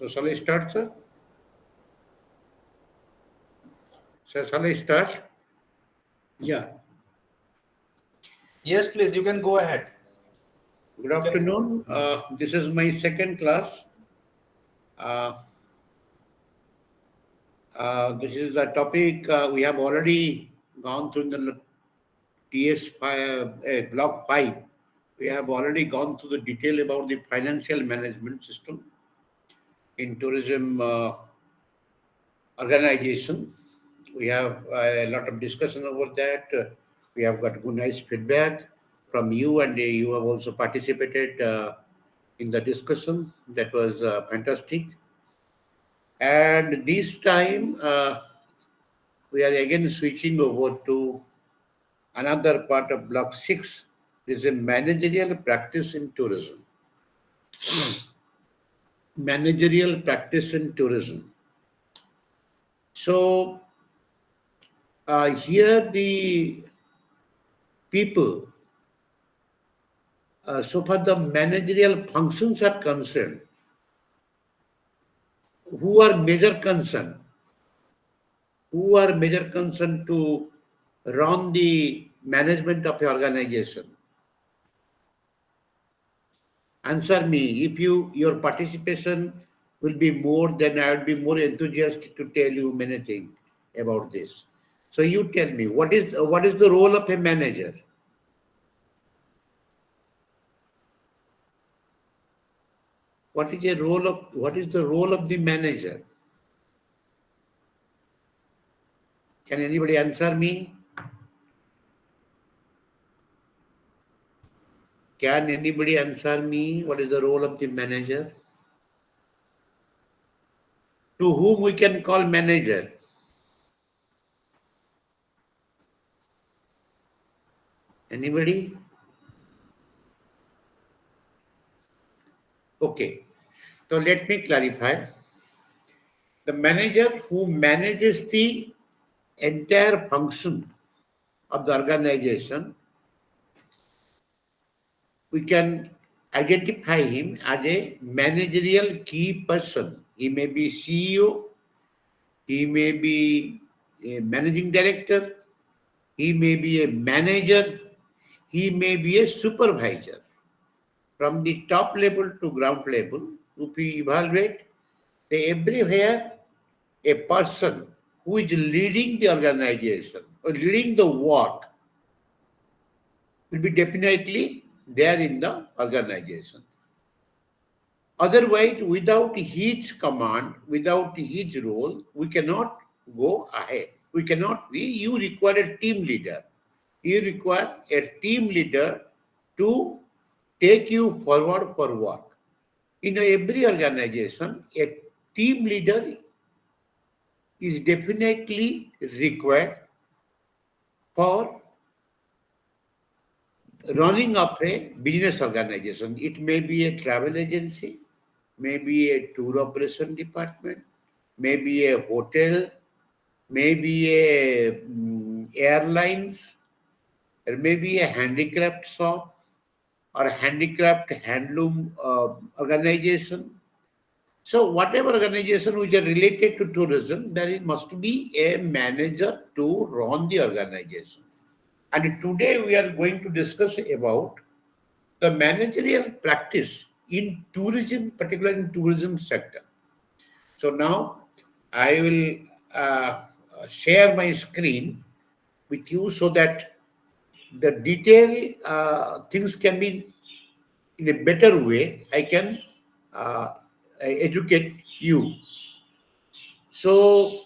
So shall I start, sir? Sir, shall I start? Yeah. Yes, please, you can go ahead. Good afternoon. This is my second class. This is a topic we have already gone through in the TS-5, Block 5. We have already gone through the detail about the financial management system in tourism organization. We have a lot of discussion over that. We have got good, nice feedback from you, and you have also participated in the discussion. That was fantastic. And this time, we are again switching over to another part of Block 6. This is a managerial practice in tourism. Managerial practice in tourism. So, here the people, so far the managerial functions are concerned, who are major concerned? Who are major concerned to run the management of the organization? Answer me. If your participation will be more, then I will be more enthusiastic to tell you many things about this. So you tell me, what is the role of a manager? What is the role of the manager? Can anybody answer me? Can anybody answer me? What is the role of the manager? To whom we can call manager? Anybody? Okay. So let me clarify. The manager who manages the entire function of the organization, we can identify him as a managerial key person. He may be CEO, he may be a managing director, he may be a manager, he may be a supervisor. From the top level to ground level, if we evaluate, everywhere a person who is leading the organization or leading the work will be definitely there in the organization. Otherwise, without his command, without his role, we cannot go ahead. We cannot be. You require a team leader. You require a team leader to take you forward for work. In every organization, a team leader is definitely required for running up a business organization. It may be a travel agency, maybe a tour operation department, maybe a hotel, maybe a airlines, or maybe a handicraft shop or a handicraft handloom organization. So whatever organization which are related to tourism, there must be a manager to run the organization. And today we are going to discuss about the managerial practice in tourism, particularly in tourism sector. So now I will share my screen with you so that the detailed things can be in a better way. I can educate you. So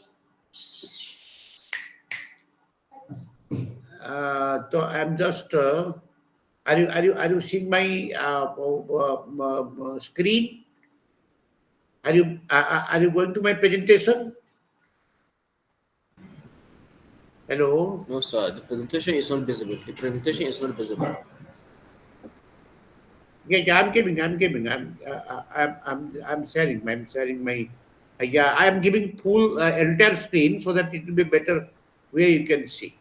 I'm just. Are you seeing my screen? Are you going to my presentation? Hello. No, sir. The presentation is not visible. The presentation is not visible. Yeah, I'm giving. I'm sharing. I'm sharing my. Yeah, I'm giving full entire screen so that it will be better way you can see.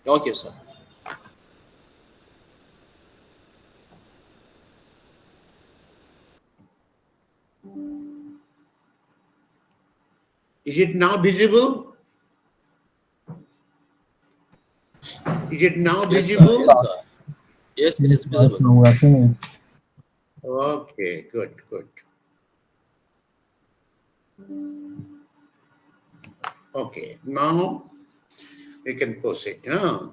Okay, sir. Is it now visible? Is it now Yes, sir. visible? Yes, sir. Yes, it Yes, is sir. visible. So we are seeing it. Okay, good, good. Okay, now we can proceed.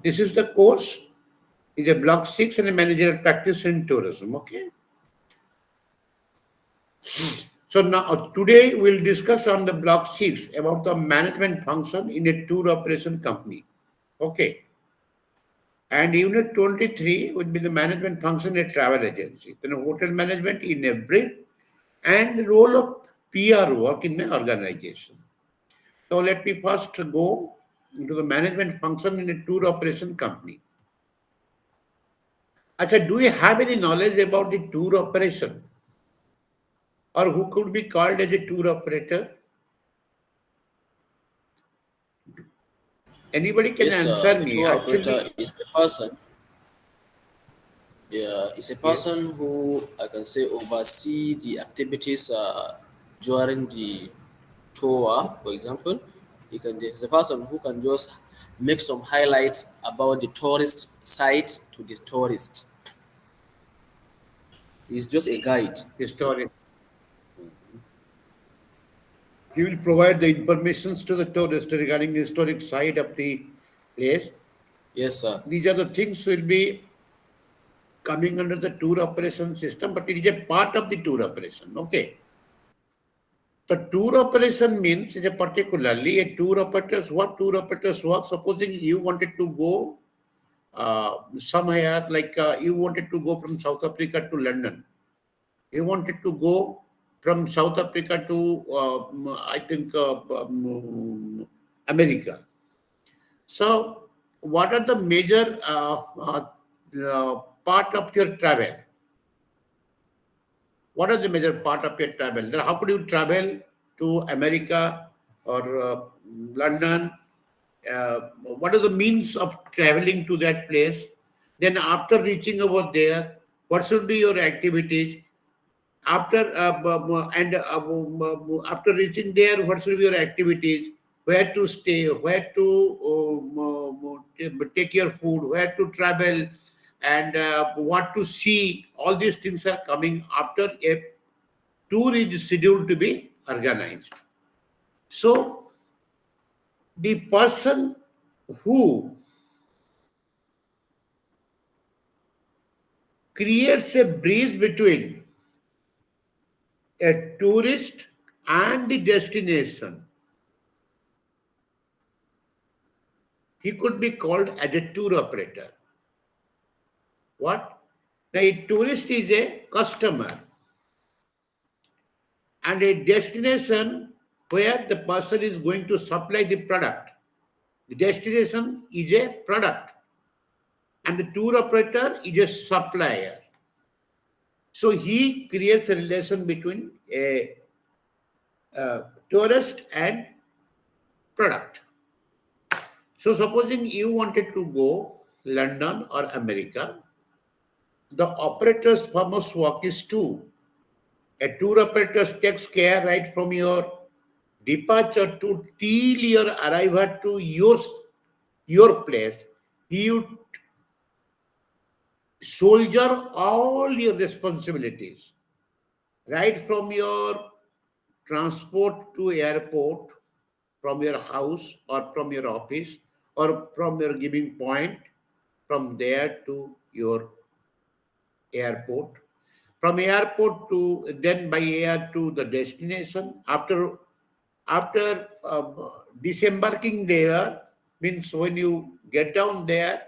This is the course. It's a block 6 and a managerial practice in tourism. Okay. So now today we'll discuss on the block 6 about the management function in a tour operation company. Okay. And unit 23 would be the management function in a travel agency. Then hotel management in a brief and the role of PR work in the organization. So let me first go into the management function in a tour operation company. Acha, do you have any knowledge about the tour operation? Or who could be called as a tour operator? Anybody can Yes, sir. answer A me. tour operator Actually, is a person. Yeah, is a yes, person who I can say oversee the activities during the tour. For example, you can. Is a person who can just make some highlights about the tourist sites to the tourist. He's just a guide. historic. He will provide the informations to the tourist regarding the historic site of the place. Yes, sir. These are the things will be coming under the tour operation system, but it is a part of the tour operation. Okay. The tour operation means is a particularly a tour operators, what tour operators work. Supposing you wanted to go somewhere, like you wanted to go from South Africa to London. You wanted to go from South Africa to, I think, America. So, what are the major part of your travel? What are the major part of your travel? Then how could you travel to America or London? What are the means of traveling to that place? Then after reaching over there, what should be your activities? After and after reaching there, what should be your activities? Where to stay? Where to take your food? Where to travel? And what to see? All these things are coming after a tour is scheduled to be organized. So the person who creates a bridge between a tourist and the destination, he could be called as a tour operator. What? Now, a tourist is a customer and a destination where the person is going to supply the product. The destination is a product and the tour operator is a supplier. So he creates a relation between a tourist and product. So supposing you wanted to go London or America, the operator's famous work is to a tour operator takes care right from your departure to till your arrival to your place. He would soldier all your responsibilities, right from your transport to airport, from your house or from your office or from your giving point, from there to your airport, from airport to then by air to the destination. After disembarking there means when you get down there,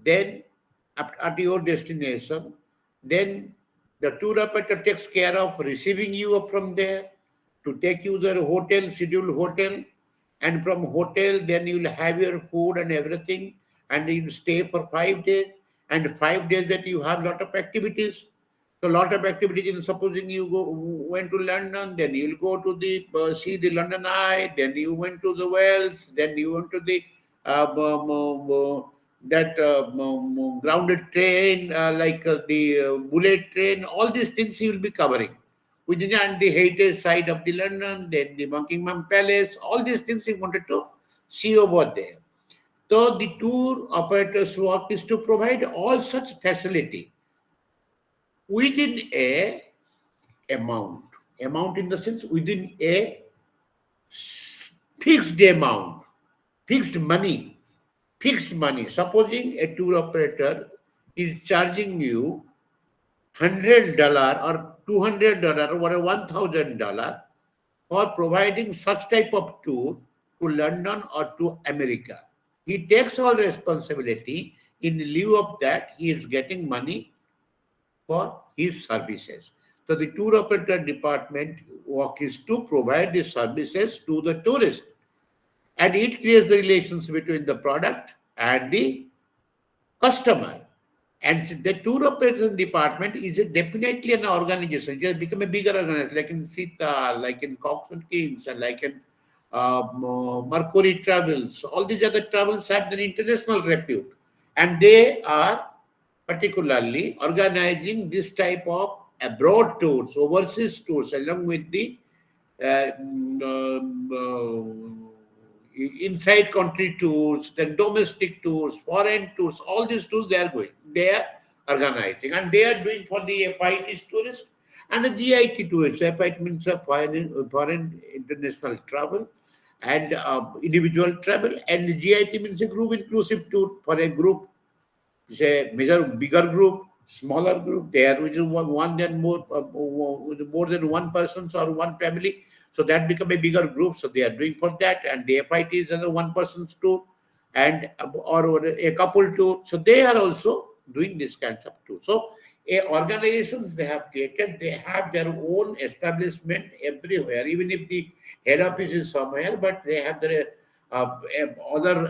then at your destination, then the tour operator takes care of receiving you up from there to take you to the hotel, scheduled hotel, and from hotel then you'll have your food and everything, and you'll stay for 5 days, and 5 days that you have lot of activities. So lot of activities. Supposing you went to London, then you'll go to the see the London Eye. Then you went to the Wells. Then you went to the that grounded train, like the bullet train. All these things you will be covering. within and the heritage side of the London, then the Buckingham Palace, all these things he wanted to see over there. So the tour operator's work is to provide all such facility within a amount. Amount in the sense within a fixed amount, fixed money, fixed money. Supposing a tour operator is charging you $100 or $200 or $1,000 for providing such type of tour to London or to America. He takes all responsibility. In lieu of that, he is getting money for his services. So the tour operator department work is to provide the services to the tourist. And it creates the relations between the product and the customer. And the tour operation department is definitely an organization. It has become a bigger organization, like in Sita, like in Cox and Kings, and like in Mercury Travels. All these other travels have an international repute. And they are particularly organizing this type of abroad tours, overseas tours, along with the inside country tours, then domestic tours, foreign tours, all these tours they are going. They are organizing and they are doing for the FIT tourists and the GIT tourists. FIT means a foreign international travel and individual travel, and the GIT means a group inclusive tour for a group. Say major bigger group, smaller group, there which is one then more than one persons or one family. So that become a bigger group. So they are doing for that, and the FIT is another one person's tour, and or a couple tour. So they are also doing this kinds of tour. So organizations they have created, they have their own establishment everywhere, even if the head office is somewhere, but they have their other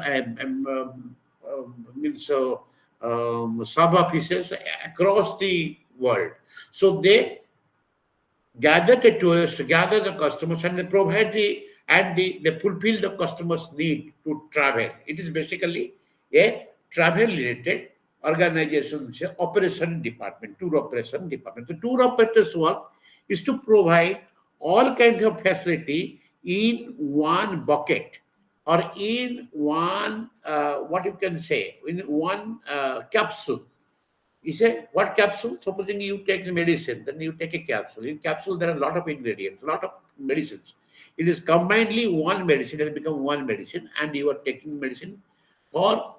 means sub offices across the world. So they gather the tourists, gather the customers, and they provide they fulfill the customers' need to travel. It is basically a travel related organization, operation department, tour operation department. The tour operator's work is to provide all kinds of facility in one bucket or in one, what you can say, in one capsule. You say, what capsule? Supposing you take the medicine, then you take a capsule. In capsule, there are a lot of ingredients, a lot of medicines. It is combinedly one medicine, it has become one medicine, and you are taking medicine for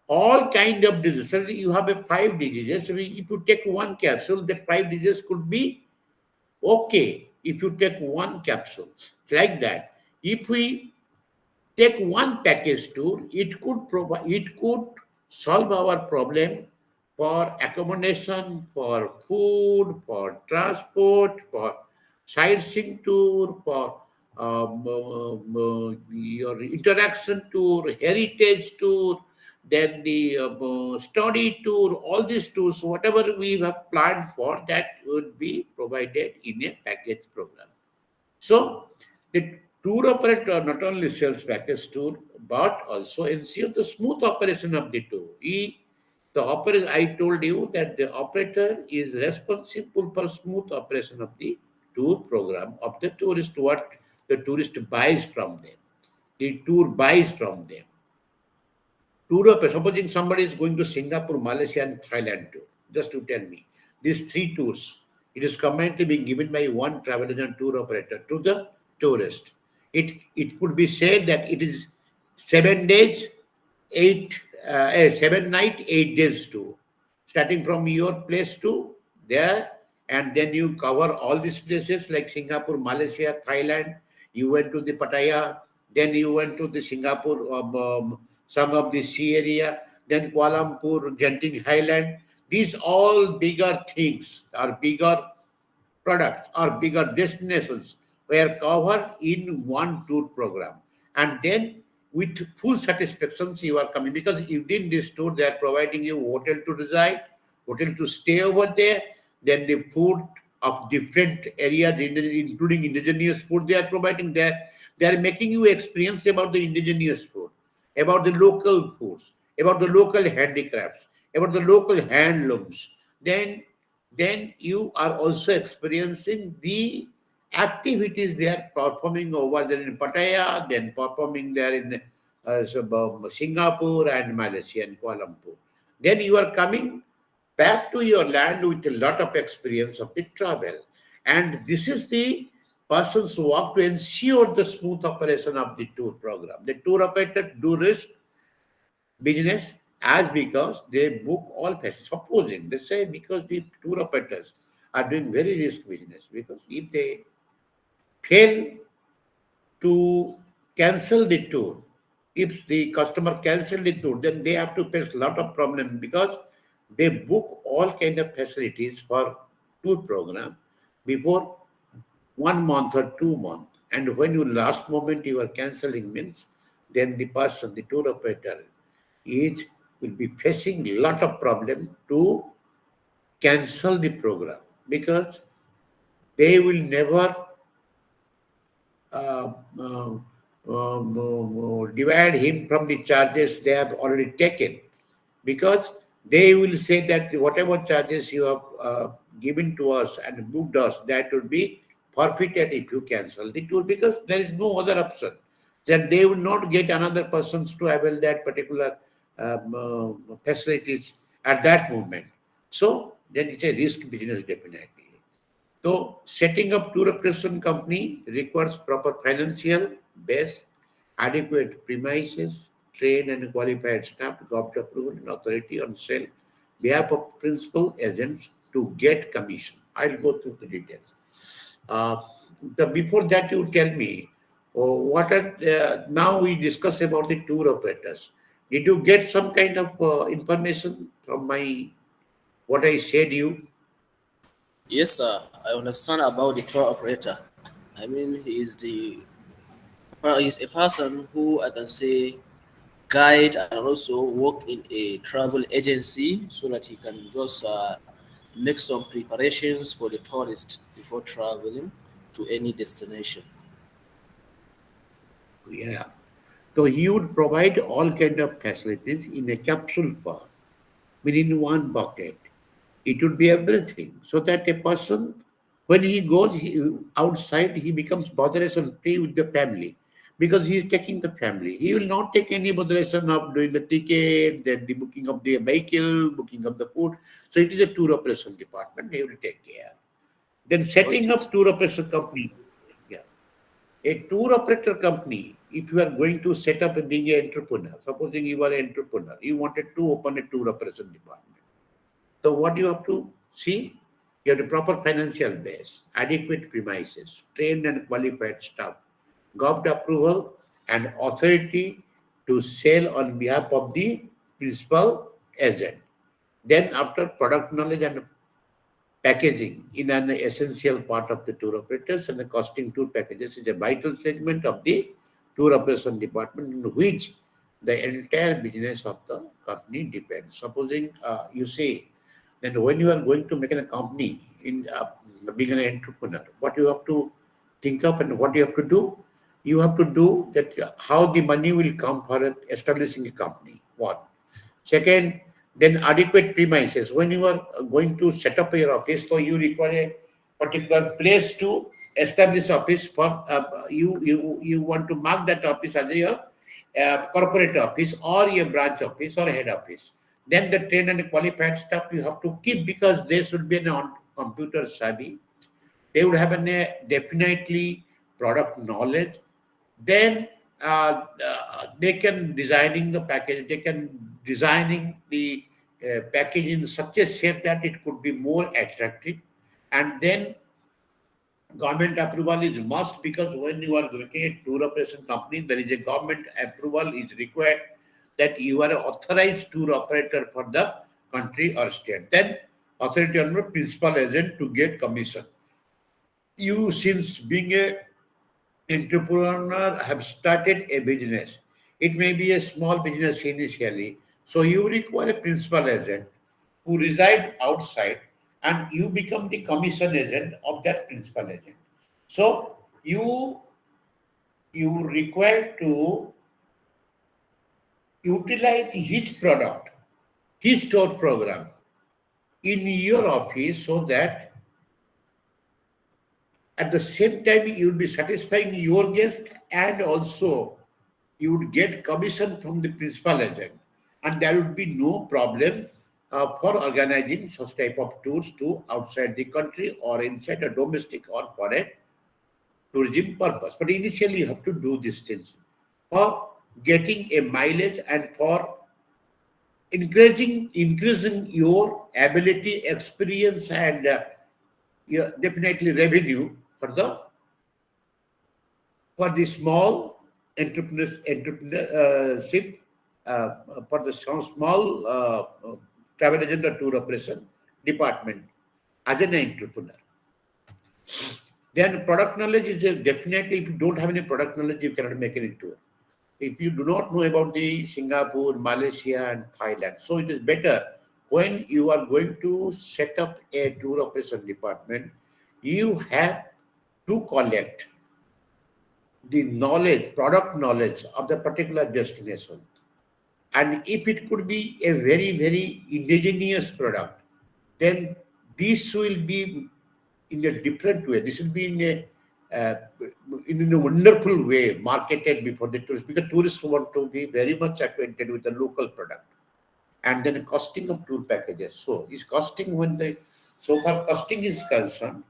all kind of diseases. So you have a 5 diseases. So if you take one capsule, that 5 diseases could be okay if you take one capsule. It's like that. If we take one package tour, it could solve our problem for accommodation, for food, for transport, for sightseeing tour, for your interaction tour, heritage tour, then the study tour, all these tours, whatever we have planned for, that would be provided in a package program. So the tour operator not only sells package tour, but also ensure the smooth operation of the tour. I told you that the operator is responsible for smooth operation of the tour program of the tourist, what the tourist buys from them. The tour buys from them. Tour operator, supposing somebody is going to Singapore, Malaysia, and Thailand tour, just to tell me, these 3 tours, it is combinedly being given by one travel agent tour operator to the tourist. It could be said that it is 7 days, 7 night, 8 days tour, starting from your place to there, and then you cover all these places like Singapore, Malaysia, Thailand. You went to the Pattaya, then you went to the Singapore, some of the sea area, then Kuala Lumpur, Genting Highland. These all bigger things are bigger products or bigger destinations were covered in one tour program. And then with full satisfactions you are coming, because within this tour they are providing you hotel to reside, hotel to stay over there, then the food of different areas, including indigenous food they are providing there. They are making you experience about the indigenous food, about the local foods, about the local handicrafts, about the local handlooms. Then then you are also experiencing the activities they are performing over there in Pattaya, then performing there in Singapore and Malaysia and Kuala Lumpur. Then you are coming back to your land with a lot of experience of the travel. And this is the person's work to ensure the smooth operation of the tour program. The tour operator do risk business as because they book all places. Supposing they say because the tour operators are doing very risk business because if they fail to cancel the tour, if the customer cancel the tour, then they have to face a lot of problem because they book all kind of facilities for tour program before 1 month or 2 months. And when you last moment you are canceling means then the person, the tour operator, is will be facing a lot of problem to cancel the program because they will never uh, uh, divide him from the charges they have already taken because they will say that whatever charges you have given to us and booked us, that will be forfeited if you cancel the tour because there is no other option. Then they will not get another persons to avail that particular facilities at that moment. So then it's a risk business definitely. So setting up tour operation company requires proper financial base, adequate premises, trained and qualified staff, government approval and authority on sale, behalf of principal agents to get commission. I'll go through the details. Uh, before that, you tell me what are now we discuss about the tour operators. Did you get some kind of information from my what I said you? Yes, sir. I understand about the tour operator. I mean, he's a person who I can say guide and also work in a travel agency so that he can just make some preparations for the tourist before traveling to any destination. Yeah. So he would provide all kind of facilities in a capsule form, within one bucket. It would be everything. So that a person, when he goes outside, he becomes botheration free with the family because he is taking the family. He will not take any botheration of doing the ticket, then the booking of the vehicle, booking of the food. So it is a tour operation department. They will take care. Then setting Okay. up tour operation company. Yeah. A tour operator company, if you are going to set up being an entrepreneur, supposing you are an entrepreneur, you wanted to open a tour operation department. So what you have to see? You have the proper financial base, adequate premises, trained and qualified staff, government approval and authority to sell on behalf of the principal agent. Then after product knowledge and packaging in an essential part of the tour operators and the costing tour packages is a vital segment of the tour operation department in which the entire business of the company depends. Supposing you say, then when you are going to make a company in being an entrepreneur, what you have to think of and what you have to do, you have to do that how the money will come for establishing a company. One. Second, then adequate premises. When you are going to set up your office, so you require a particular place to establish office for you want to mark that office as a corporate office or a branch office or a head office. Then the trained and qualified staff you have to keep because they should be an on computer savvy. They would have definitely product knowledge. Then they can designing the package, they can designing the package in such a shape that it could be more attractive. And then government approval is must because when you are looking at tour operation company, there is a government approval is required that you are an authorized tour operator for the country or state. Then authority on principal agent to get commission. You, since being a entrepreneur, have started a business. It may be a small business initially. So you require a principal agent who reside outside and you become the commission agent of that principal agent. So you require to utilize his product, his store program in your office so that at the same time you will be satisfying your guest and also you would get commission from the principal agent, and there would be no problem for organizing such type of tours to outside the country or inside a domestic or foreign tourism purpose. But initially, you have to do these things for getting a mileage and for increasing your ability, experience, and definitely revenue for the small entrepreneurship, for the small travel agent or tour operation department as an entrepreneur. Then product knowledge is definitely, if you don't have any product knowledge, you cannot make any tour. If you do not know about the Singapore, Malaysia, and Thailand, so it is better when you are going to set up a tour operation department, you have to collect the knowledge, product knowledge of the particular destination. And if it could be a very, very indigenous product, then this will be in a different way. This will be uh, in a wonderful way marketed before the tourists, because tourists want to be very much acquainted with the local product. And then the costing of tour packages. So is costing so far costing is concerned,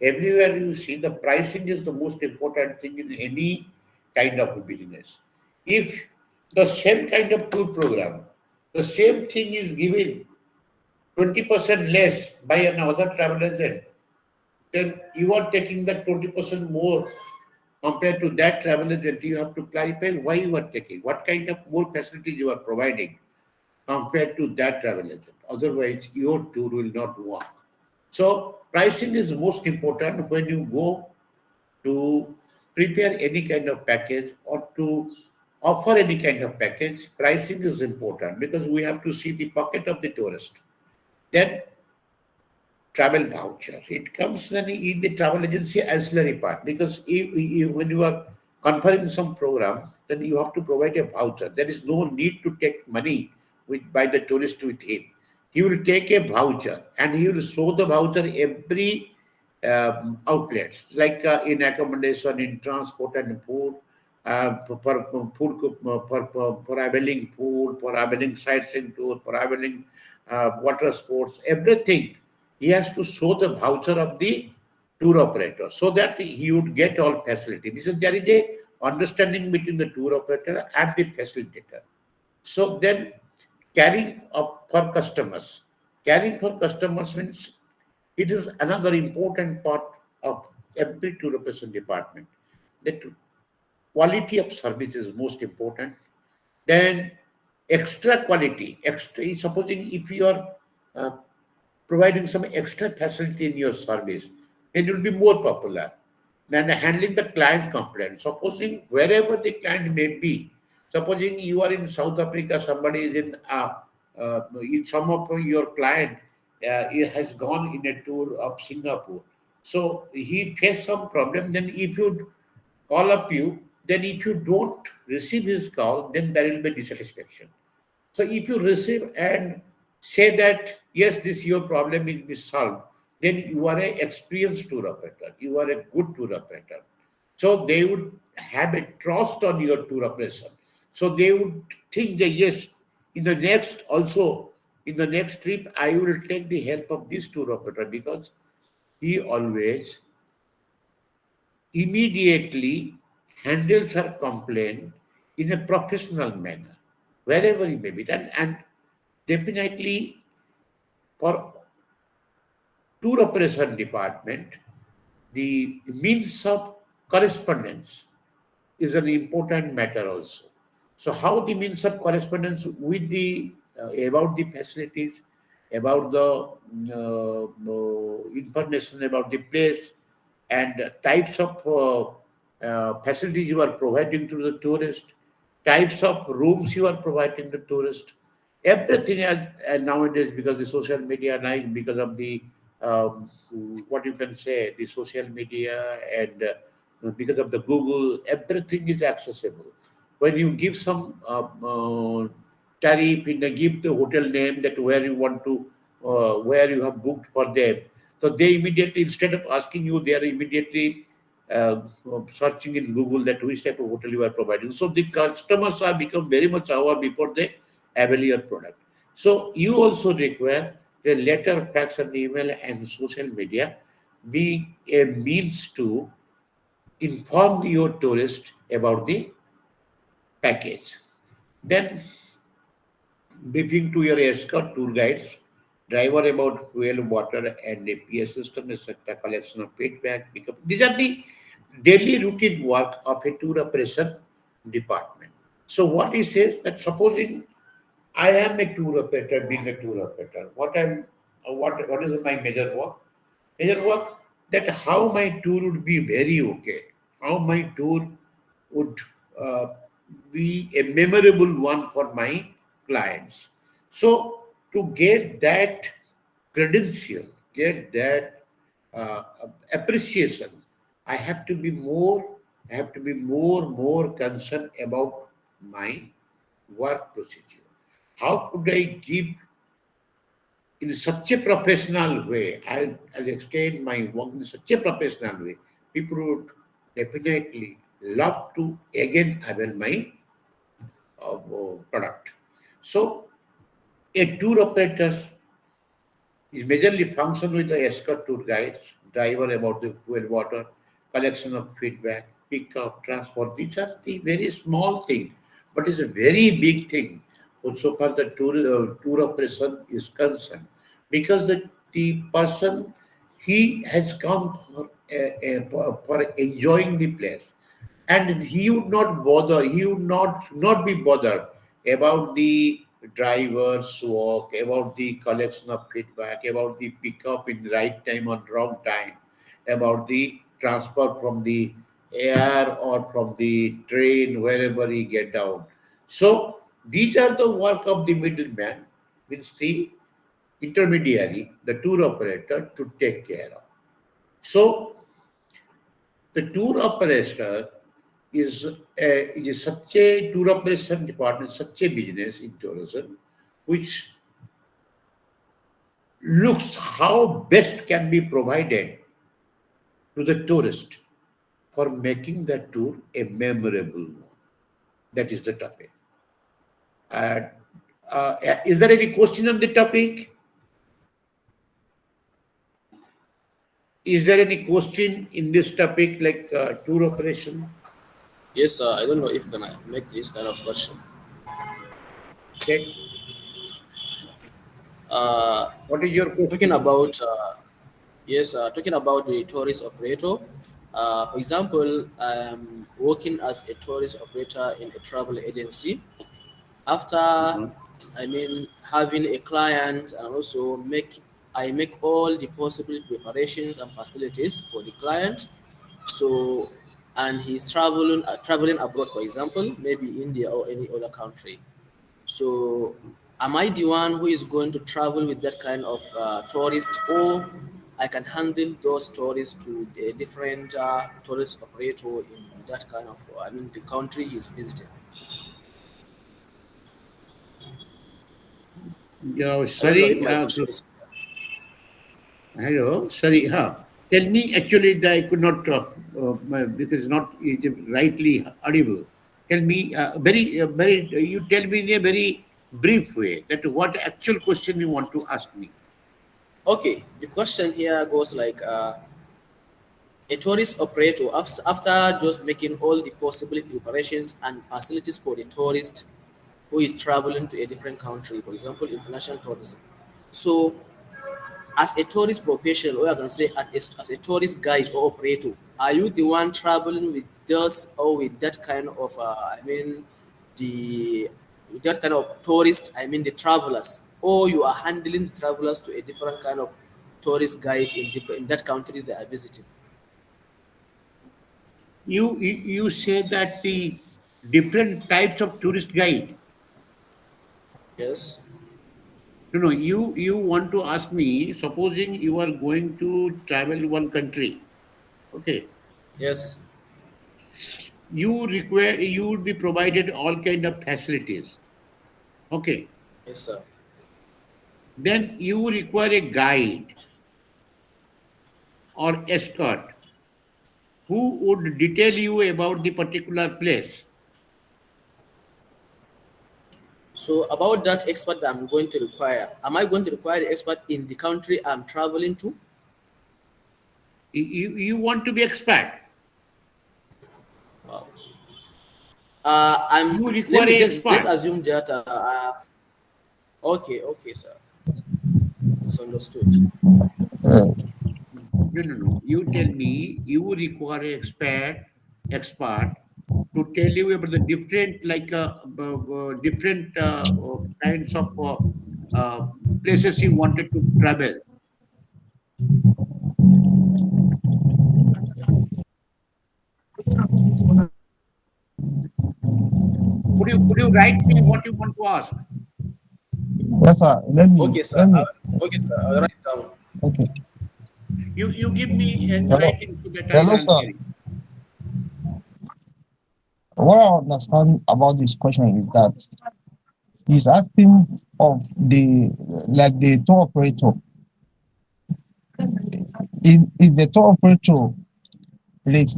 everywhere you see the pricing is the most important thing in any kind of business. If the same kind of tour program, the same thing is given 20% less by another travel agent, then you are taking that 20% more compared to that travel agent. You have to clarify why you are taking, what kind of more facilities you are providing compared to that travel agent. Otherwise, your tour will not work. So pricing is most important when you go to prepare any kind of package or to offer any kind of package. Pricing is important because we have to see the pocket of the tourist. Then travel voucher. It comes then in the travel agency ancillary part, because when you are conferring some program, then you have to provide a voucher. There is no need to take money by the tourist with him. He will take a voucher and he will show the voucher every outlets, like in accommodation, in transport and food, for availing food, for availing sightseeing tour, for availing water sports, everything. He has to show the voucher of the tour operator so that he would get all facility. Because there is a understanding between the tour operator and the facilitator. So then carrying up for customers. Carrying for customers means it is another important part of every tour operation department. That quality of service is most important. Then extra quality, extra, supposing if you are uh, providing some extra facility in your service, then it will be more popular than handling the client complaint. Supposing wherever the client may be, supposing you are in South Africa, somebody is in some of your client he has gone in a tour of Singapore. So he faced some problem. Then if you call up you, then if you don't receive his call, then there will be dissatisfaction. So if you receive and say that, yes, this your problem will be solved, then you are an experienced tour operator. You are a good tour operator. So they would have a trust on your tour operation. So they would think that, yes, in the next also, in the next trip, I will take the help of this tour operator because he always immediately handles her complaint in a professional manner, wherever he may be. And definitely for tour operation department, the means of correspondence is an important matter also. So how the means of correspondence with the about the facilities, about the information about the place, and types of facilities you are providing to the tourist, types of rooms you are providing to tourist, everything nowadays, because the social media, like because of the what you can say, the social media, and because of the Google, everything is accessible. When you give some tariff, give the hotel name that where you want to where you have booked for them. So they immediately, instead of asking you, they are immediately uh, searching in Google that which type of hotel you are providing. So the customers are become very much aware before they avail your product. So you also require a letter, fax, and email and social media be a means to inform your tourist about the package. Then briefing to your escort tour guides, driver about fuel, water, and a PS system, etc., collection of feedback, pickup. These are the daily routine work of a tour operation department. So what he says that supposing I am a tour operator, being a tour operator, what is my major work? Major work that how my tour would be very okay, how my tour would uh, be a memorable one for my clients. So to get that credential, get that uh, appreciation, I have to be more, I have to be more concerned about my work procedure. How could I give in such a professional way? I'll explain my work in such a professional way. People would definitely love to again avail my product. So a tour operator is majorly function with the escort tour guides, driver about the fuel water, collection of feedback, pick up, transport. These are the very small thing, but it's a very big thing. Also, far the tour operation is concerned, because the person he has come for enjoying the place, and he would not bother, he would not be bothered about the driver's work, about the collection of feedback, about the pickup in right time or wrong time, about the transfer from the air or from the train, wherever he get down. So these are the work of the middleman, means the intermediary, the tour operator to take care of. So the tour operator is such a tour operation department, such a business in tourism, which looks how best can be provided to the tourist for making that tour a memorable one. That is the topic. Uh, is there any question on the topic? Is there any question in this topic, like tour operation? Yes, I don't know if can I make this kind of question. Okay. Uh, What is your talking question? about yes, talking about the tourist operator. For example, I'm working as a tourist operator in a travel agency. After Mhm. I mean having a client, and also I make all the possible preparations and facilities for the client. So, and he's traveling abroad, for example, maybe India or any other country. So, am I the one who is going to travel with that kind of tourist, or I can handle those tourists to a different tourist operator in that kind of, I mean, the country he's visiting? Yeah, I don't know if sorry. my question is. Hello, sorry. Tell me, actually, I could not talk because not it is rightly audible. Tell me, you tell me in a very brief way that what actual question you want to ask me. Okay, the question here goes like a tourist operator, after just making all the possible preparations and facilities for the tourist who is traveling to a different country, for example, international tourism. So, as a tourist professional, or I can say as a tourist guide or operator, are you the one traveling with this or with that kind of, the with that kind of tourist, I mean the travelers, or you are handling the travelers to a different kind of tourist guide in that country they are visiting? You say that the different types of tourist guide. Yes, No, you want to ask me. Supposing you are going to travel one country, okay, yes, you would be provided all kind of facilities. Okay. yes, sir. then you require a guide or escort who would detail you about the particular place. So about that expert that I'm going to require, am I going to require the expert in the country I'm traveling to? You want to be expert. I'm. You Let require me an just let's expert. assume that. Okay, okay, sir. It's understood. No, no, no. You tell me you require an expert to tell you about the different, like different kinds of uh, places you wanted to travel. Could you write me what you want to ask? Yes, sir. Okay, sir. Let me. Okay, sir. I'll write it down. Okay. You give me in Hello. writing so that I'll Hello, sir. answer it. What I understand about this question is that he's asking of the like the tour operator. Is the tour operator is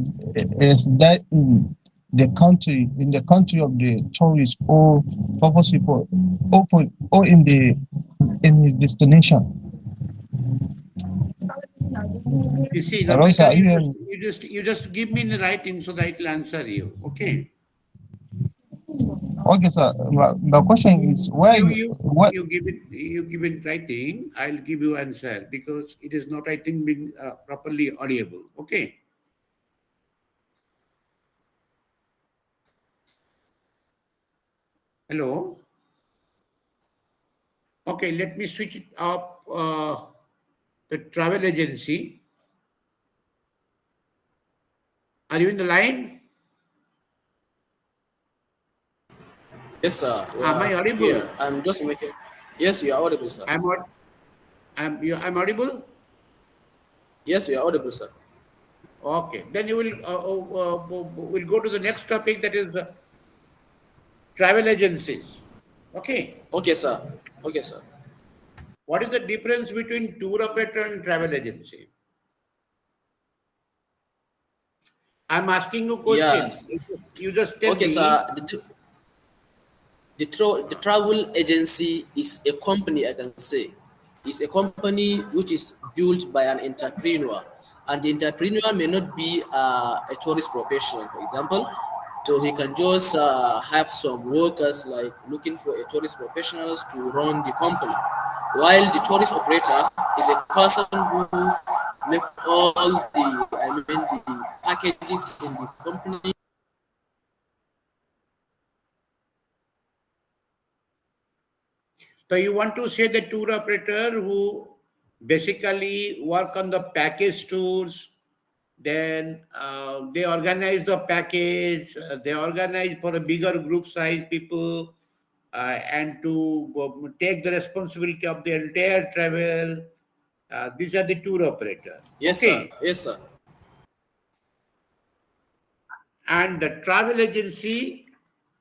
that in the country of the tourist or purposely for or in his destination? You see, the Hello, sir. better Are you you hear just me? you just you just give me in writing so that I'll answer you. Okay. Okay, sir. My question is where You you what you give it writing. I'll give you answer because it is not, I think, being properly audible. Okay. Hello. Okay. Let me switch it up. The travel agency. Are you in the line? Yes, sir. We Am I are audible? here. I'm just making. Yes, you are audible, sir. I'm aud- I'm audible. Yes, you are audible, sir. Okay. Then you will we'll go to the next topic, that is travel agencies. Okay. Okay, sir. Okay, sir. What is the difference between tour operator and travel agency? I'm asking you a question. Yes. You just tell Okay, me. sir. The travel agency is a company, I can say. It's a company which is built by an entrepreneur. And the entrepreneur may not be a tourist professional, for example. So he can just have some workers like looking for a tourist professionals to run the company. While the tourist operator is a person who make all the packages in the company. So you want to say the tour operator who basically work on the package tours, then they organize the package, they organize for a bigger group size people, and to take the responsibility of the entire travel. These are the tour operator. Yes, sir. Okay. Yes, sir. And the travel agency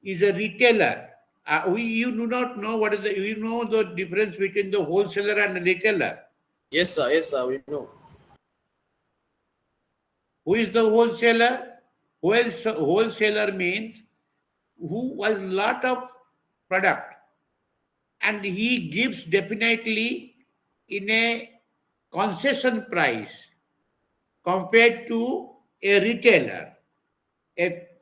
is a retailer. You do not know what is the, you know the difference between the wholesaler and the retailer. Yes, sir. Yes, sir. We know. Who is the wholesaler? Wholesaler means who has lot of product, and he gives definitely in a concession price compared to a retailer.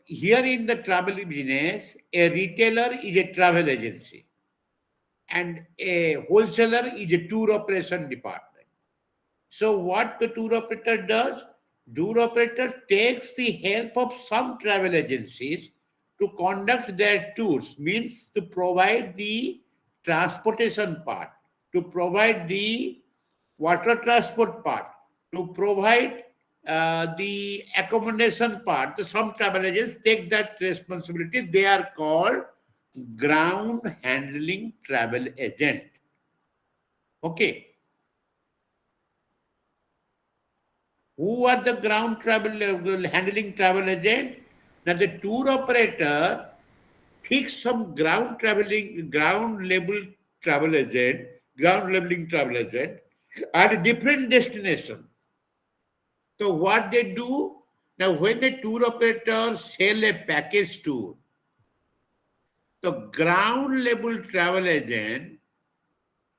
Here in the travel business, a retailer is a travel agency and a wholesaler is a tour operation department. So what the tour operator does? Tour operator takes the help of some travel agencies to conduct their tours, means to provide the transportation part, to provide the water transport part, to provide the accommodation part. So some travel agents take that responsibility. They are called ground handling travel agent. Okay. Who are the ground travel handling travel agent? That the tour operator fix some ground level travel agent, ground leveling travel agent at different destination. So what they do, now when a tour operator sell a package tour, the ground level travel agent,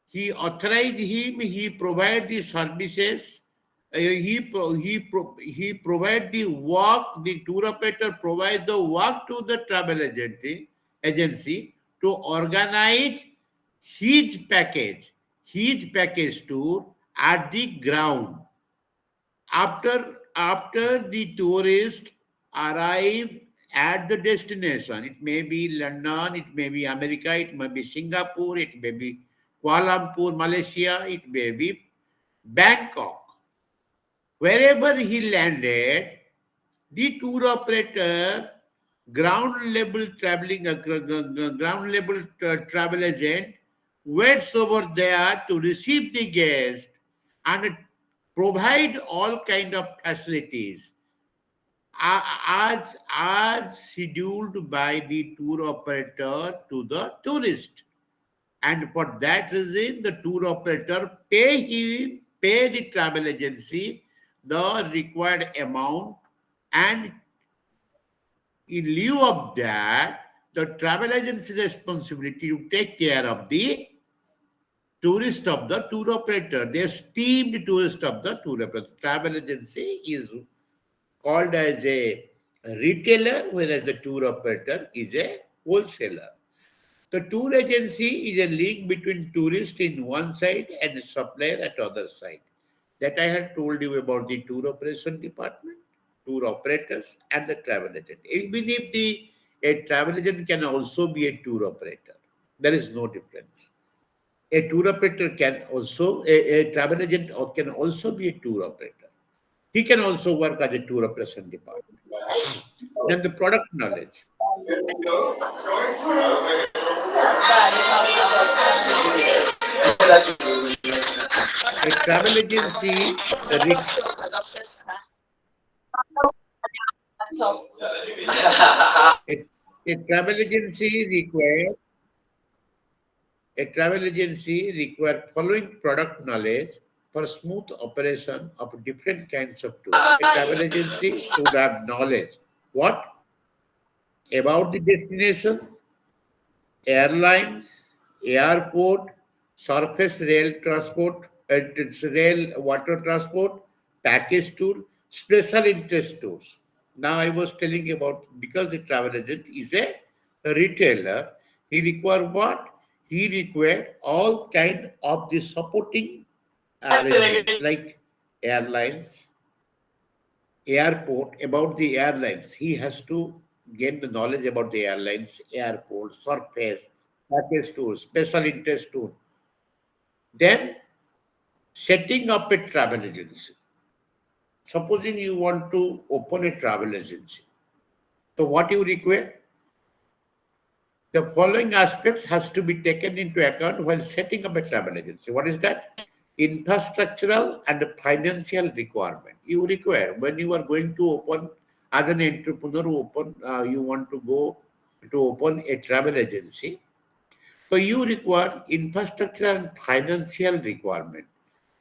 he authorize him, he provide the services, he provide the work, the tour operator provide the work to the travel agency to organize his package tour at the ground. After the tourist arrive at the destination, it may be London, it may be America, it may be Singapore, it may be Kuala Lumpur, Malaysia, it may be Bangkok. Wherever he landed, the tour operator, ground level travel agent waits over there to receive the guest and provide all kind of facilities as scheduled by the tour operator to the tourist. And for that reason, the tour operator pay the travel agency the required amount, and in lieu of that, the travel agency responsibility to take care of the tourist of the tour operator, the esteemed tourist of the tour operator. Travel agency is called as a retailer, whereas the tour operator is a wholesaler. The tour agency is a link between tourist in one side and supplier at other side. That I had told you about the tour operation department, tour operators, and the travel agent. Even if a travel agent can also be a tour operator, there is no difference. A tour operator can also, a travel agent can also be a tour operator. He can also work as a tour operation department. Then the product knowledge. A travel agency, a travel agency require a travel agency require following product knowledge for smooth operation of different kinds of tours. A travel agency should have knowledge. What? About the destination, airlines, airport, surface rail transport, rail water transport, package tour, special interest tours. Now I was telling about, because the travel agent is a retailer, he require what? He require all kind of the supporting arrangements like airlines, airport, about the airlines. He has to gain the knowledge about the airlines, airport, surface, package tour, special interest tour. Then setting up a travel agency. Supposing you want to open a travel agency. So what you require? The following aspects has to be taken into account while setting up a travel agency. What is that? Infrastructural and financial requirement. You require when you are going to open, as an entrepreneur, you want to go to open a travel agency. So you require infrastructure and financial requirement.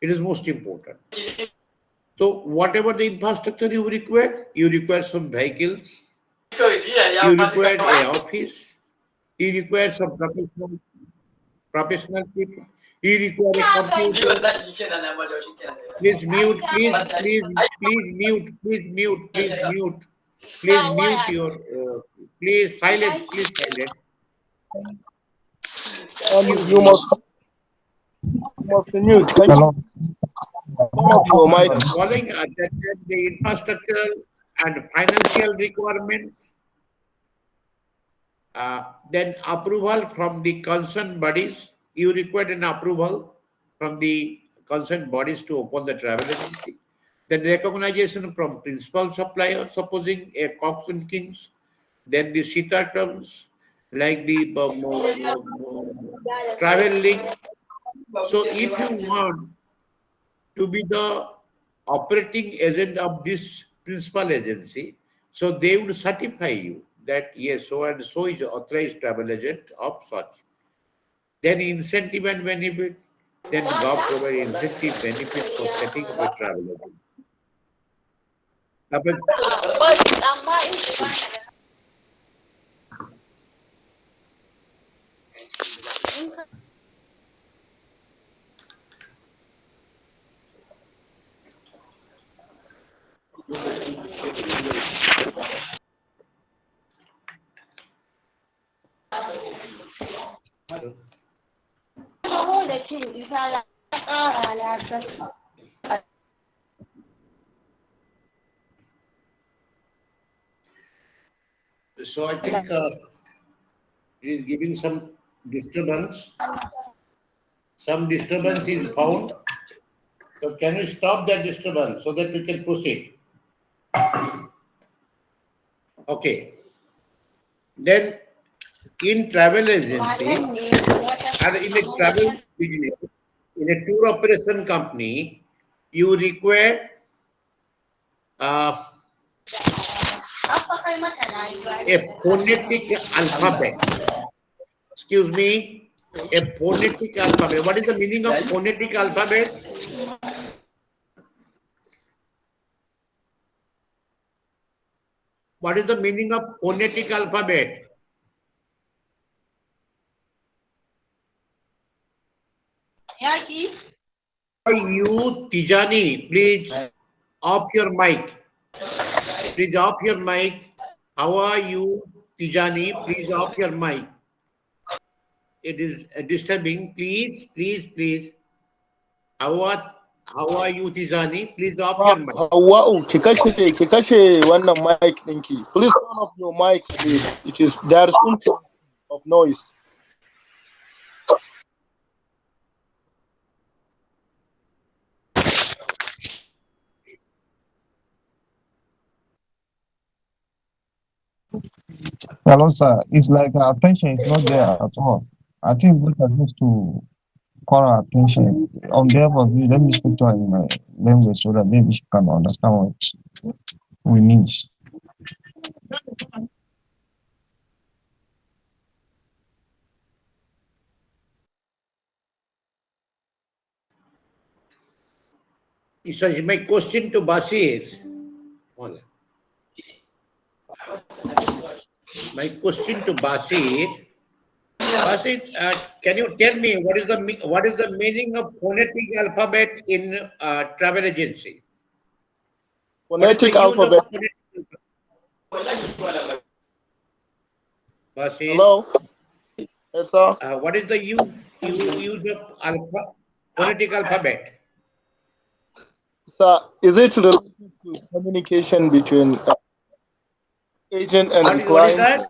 It is most important. So whatever the infrastructure you require some vehicles, you require a office, you require some professional people, you require a computer. Please mute, please mute your, please silent. Excuse You me. must mute. Can you Hello. come off your mic? Following the infrastructural and financial requirements, then approval from the concerned bodies. You require an approval from the concerned bodies to open the travel agency. Then recognition from principal supplier, supposing a Cox and Kings. Then the CETA terms, like the travel link. So if you want to be the operating agent of this principal agency, so they would certify you that yes, so and so is authorized travel agent of such. Then incentive and benefit. then gov provide incentive benefits for setting up a travel agent. But so I think it is giving some disturbance. Some disturbance is found. So can we stop that disturbance so that we can proceed? Okay. Then in travel agency or in a travel business, in a tour operation company, you require a phonetic alphabet. Excuse me, a phonetic alphabet. What is the meaning of phonetic alphabet? What is the meaning of phonetic alphabet? You, Tijani, please off your mic. Please off your mic. How are you, Tijani? Please off your mic. It is disturbing. Please, please, please. How are you, Tijani? Please off your mic. Wow, ki kashe wannan mic ɗinki. Please turn off your mic, please. There is too of noise. Hello, sir. It's like our attention is not there at all. I think we needs to call our attention. On behalf of you, let me speak to her in my language so that maybe she can understand what we need. So my question to Basir. My question to Basir. Basir, can you tell me what is the meaning of phonetic alphabet in travel agency? Phonetic alphabet. Basir, hello. Yes, sir. What is the use of phonetic alphabet? Sir, is it related to communication between agent and What client? is that?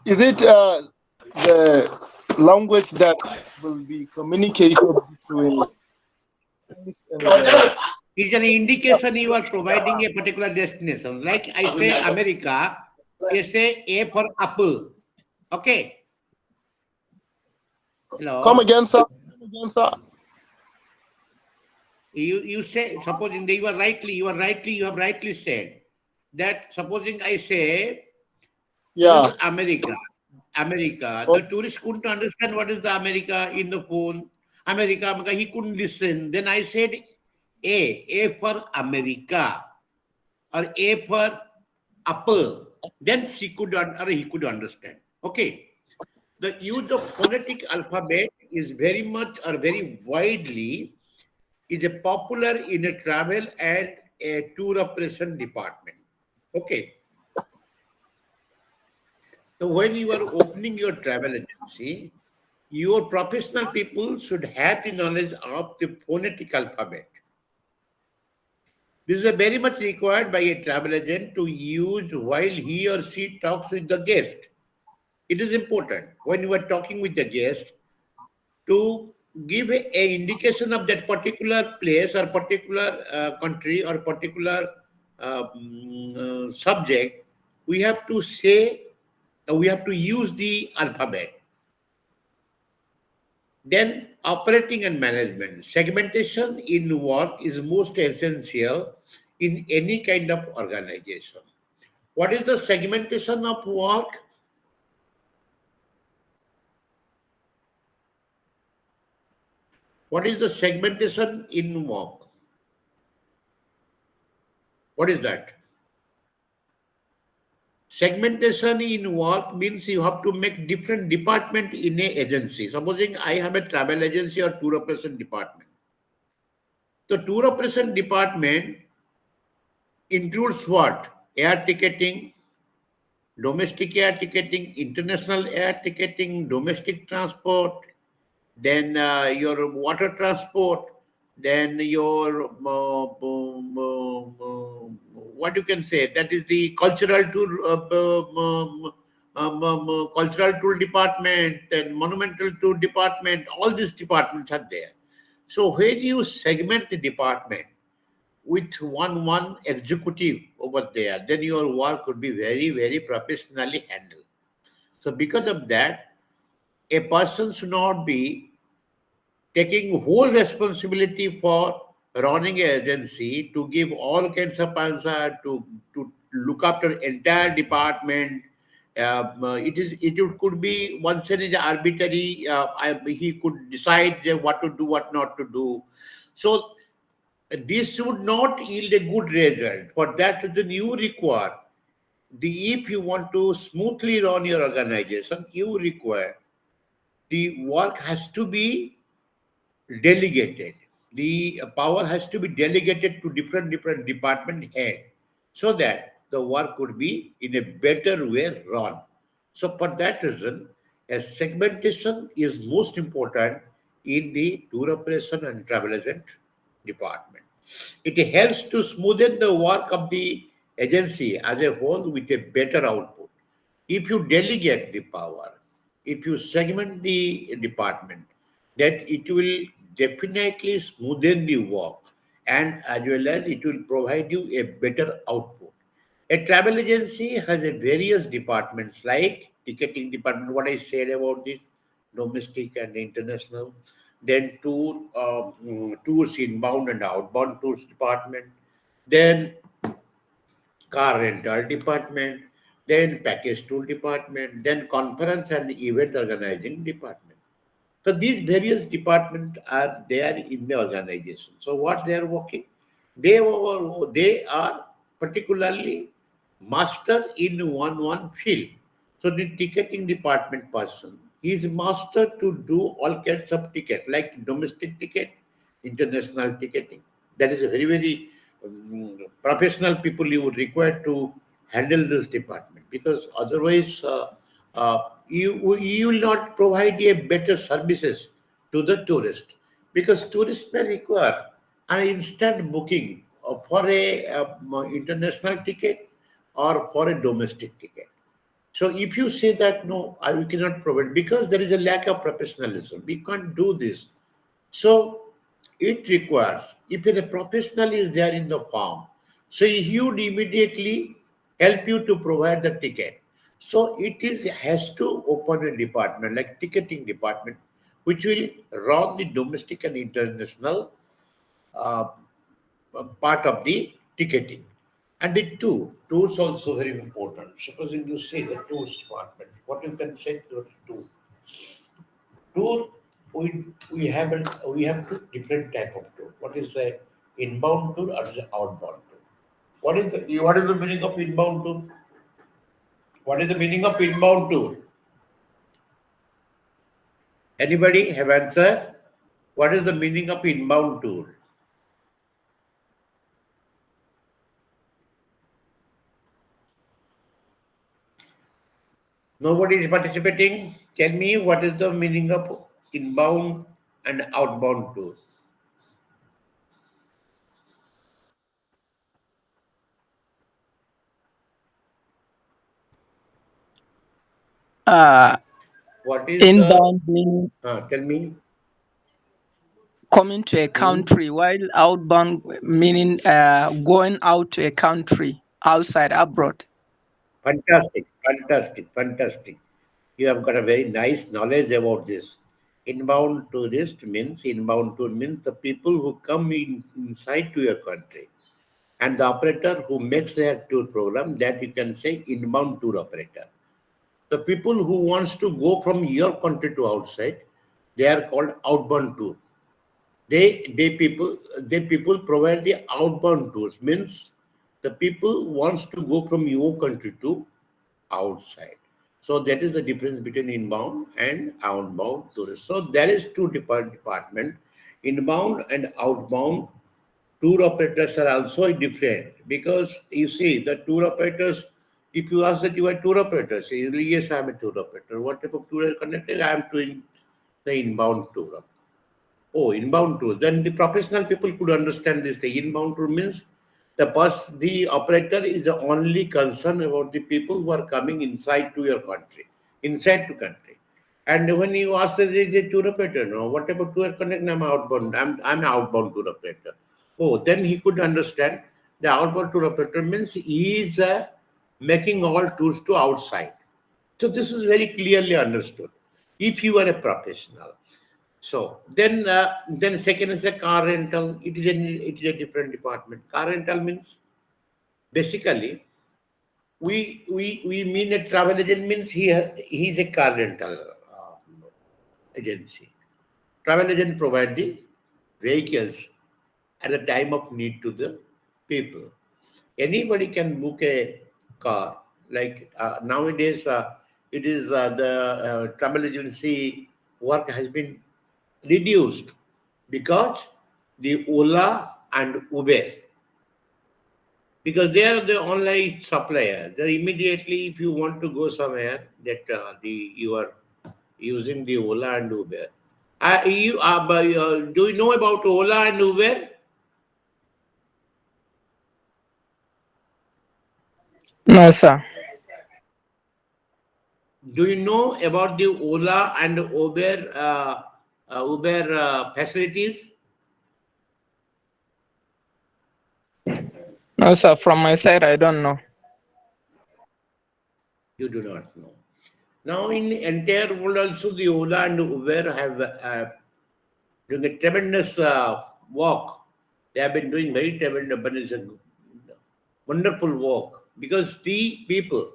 Is it the language that will be communicated between clients and It's an indication you are providing a particular destination. Like I say America, you say A for apple. Okay. Hello. Come again, sir. Come again, sir. You say, supposing you have rightly said that supposing I say this is America. The tourist couldn't understand what is the America in the phone. America, he couldn't listen. Then I said A for America or A for apple. Then he could understand. Okay. The use of phonetic alphabet is very much or very widely is a popular in a travel and a tour operation department. Okay. So when you are opening your travel agency, your professional people should have the knowledge of the phonetic alphabet. This is very much required by a travel agent to use while he or she talks with the guest. It is important when you are talking with the guest to give a indication of that particular place or particular country or particular subject. We have to say, we have to use the alphabet. Then operating and management. Segmentation in work is most essential in any kind of organization. What is the segmentation of work? What is the segmentation in work? What is that? Segmentation in work means you have to make different department in a agency. Supposing I have a travel agency or tour operation department. The tour operation department includes what? Air ticketing, domestic air ticketing, international air ticketing, domestic transport, then your water transport, then your what you can say, that is the cultural tour, cultural tour department and monumental tour department. All these departments are there. So when you segment the department with one executive over there, then your work could be very professionally handled. So because of that, a person should not be taking whole responsibility for running an agency to give all kinds of answer to look after entire department. It could be one said is arbitrary. He could decide what to do, what not to do. So this would not yield a good result. For that reason, you require if you want to smoothly run your organization, you require the work has to be delegated. The power has to be delegated to different department head so that the work could be in a better way run. So for that reason, a segmentation is most important in the tour operation and travel agent department. It helps to smoothen the work of the agency as a whole with a better output. If you delegate the power, if you segment the department, that it will definitely smoothen the work and as well as it will provide you a better output. A travel agency has a various departments like ticketing department, what I said about this, domestic and international, then tours inbound and outbound tours department, then car rental department, then package tour department, then conference and event organizing department. So these various departments are there in the organization. So what they are working, they are particularly master in one field. So the ticketing department person is master to do all kinds of ticket like domestic ticket, international ticketing. That is a very professional people you would require to handle this department because otherwise you will not provide a better services to the tourist because tourists may require an instant booking for a international ticket or for a domestic ticket. So if you say that no, we cannot provide because there is a lack of professionalism, we can't do this. So it requires, if a professional is there in the farm, so he would immediately help you to provide the ticket. So it is has to open a department like ticketing department, which will run the domestic and international uh, part of the ticketing. And the tours also very important. Supposing you say the tours department, what you can say to the tour? Tour, we have two different type of tour. What is the inbound tour or the outbound tour? What is the meaning of inbound tour? What is the meaning of inbound tour? Anybody have answer? What is the meaning of inbound tour? Nobody is participating. Tell me what is the meaning of inbound and outbound tour? Uh, What is the Inbound meaning tell me? coming to a Hmm? country, while outbound meaning going out to a country outside abroad. Fantastic. You have got a very nice knowledge about this. Inbound tour means the people who come inside to your country and the operator who makes their tour program that you can say inbound tour operator. The people who wants to go from your country to outside, they are called outbound tour. They people provide the outbound tours, means the people wants to go from your country to outside. So that is the difference between inbound and outbound tourists. So there is two department, inbound and outbound. Tour operators are also different, because you see the tour operators, if you ask that you are tour operators, say, yes, I am a tour operator. What type of tour are you conducting? I am doing the inbound tour. Oh, inbound tour. Then the professional people could understand this. The inbound tour means the operator is the only concern about the people who are coming inside to your country, inside to country. And when you ask that there is a tour operator, no, what about tour connect? I'm outbound. I'm an outbound tour operator. Oh, then he could understand the outbound tour operator means he is making all tours to outside. So this is very clearly understood. If you are a professional. So then second is a car rental. It is a different department. Car rental means basically we mean a travel agent means he's a car rental agency. Travel agent provide the vehicles at the time of need to the people. Anybody can book a car. Like nowadays, it is the travel agency work has been reduced because the Ola and Uber, because they are the online suppliers. They immediately, if you want to go somewhere, that you are using the Ola and Uber. Do you know about Ola and Uber? No, sir. Do you know about the Ola and Uber facilities? No, sir. From my side, I don't know. You do not know. Now, in the entire world, also the Ola and Uber have doing a tremendous work. They have been doing very tremendous, but it's a wonderful work, because the people,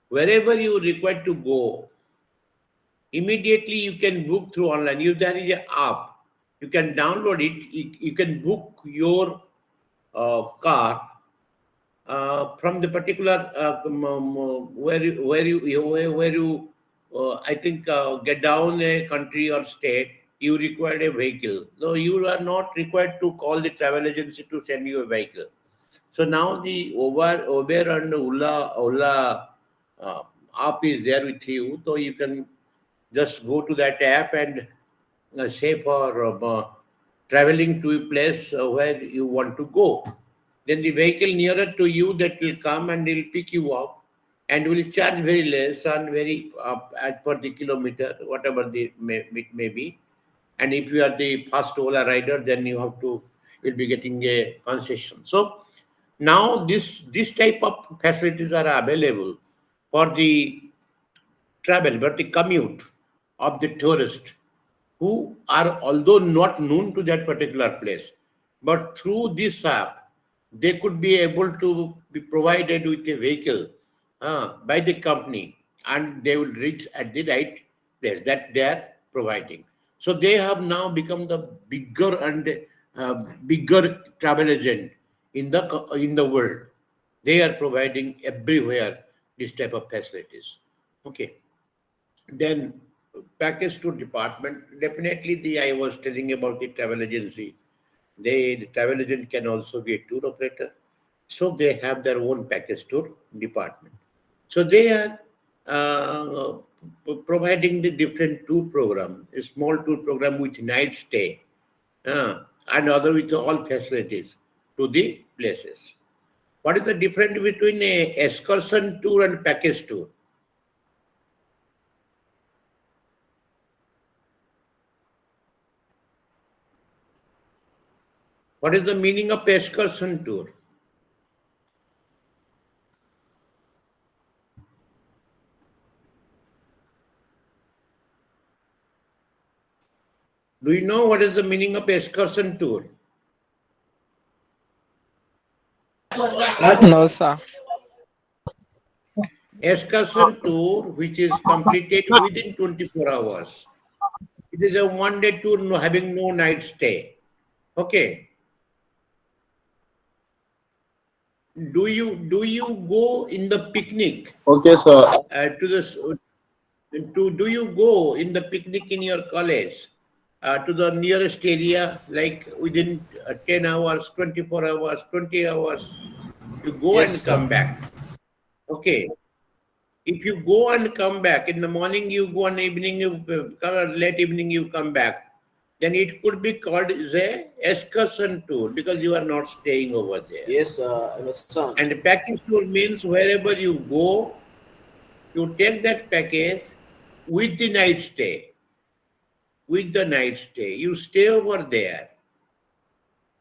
wherever you require to go, immediately you can book through online. If there is an app, you can download it. You can book your car from the particular where you I think get down a country or state, you require a vehicle. So you are not required to call the travel agency to send you a vehicle. So now the Uber and Ola app is there with you, so you can just go to that app and say for traveling to a place where you want to go. Then the vehicle nearer to you that will come and will pick you up and will charge very less and very as per the kilometer, whatever it may be. And if you are the fast Ola rider, then you'll be getting a concession. So now this type of facilities are available for the travel, but the commute of the tourist who are although not known to that particular place, but through this app, they could be able to be provided with a vehicle by the company, and they will reach at the right place that they are providing. So they have now become the bigger travel agent in the world. They are providing everywhere this type of facilities. Okay. Then package tour department, definitely I was telling about the travel agency. The travel agent can also be a tour operator. So they have their own package tour department. So they are providing the different tour program, a small tour program with night stay, and other with all facilities to the places. What is the difference between a excursion tour and package tour? What is the meaning of excursion tour? Do you know what is the meaning of excursion tour? No, sir. Excursion tour, which is completed within 24 hours. It is a one-day tour having no night stay. Okay. Do you go in the picnic Okay, sir. to the do you go in the picnic in your college to the nearest area, like within 10 hours, 24 hours, 20 hours? You go Yes, and sir. come back. Okay. If you go and come back in the morning, you go, and evening you late evening you come back, then it could be called as a excursion tour because you are not staying over there. Yes, I understand. And package tour means wherever you go, you take that package with the night stay. With the night stay, you stay over there.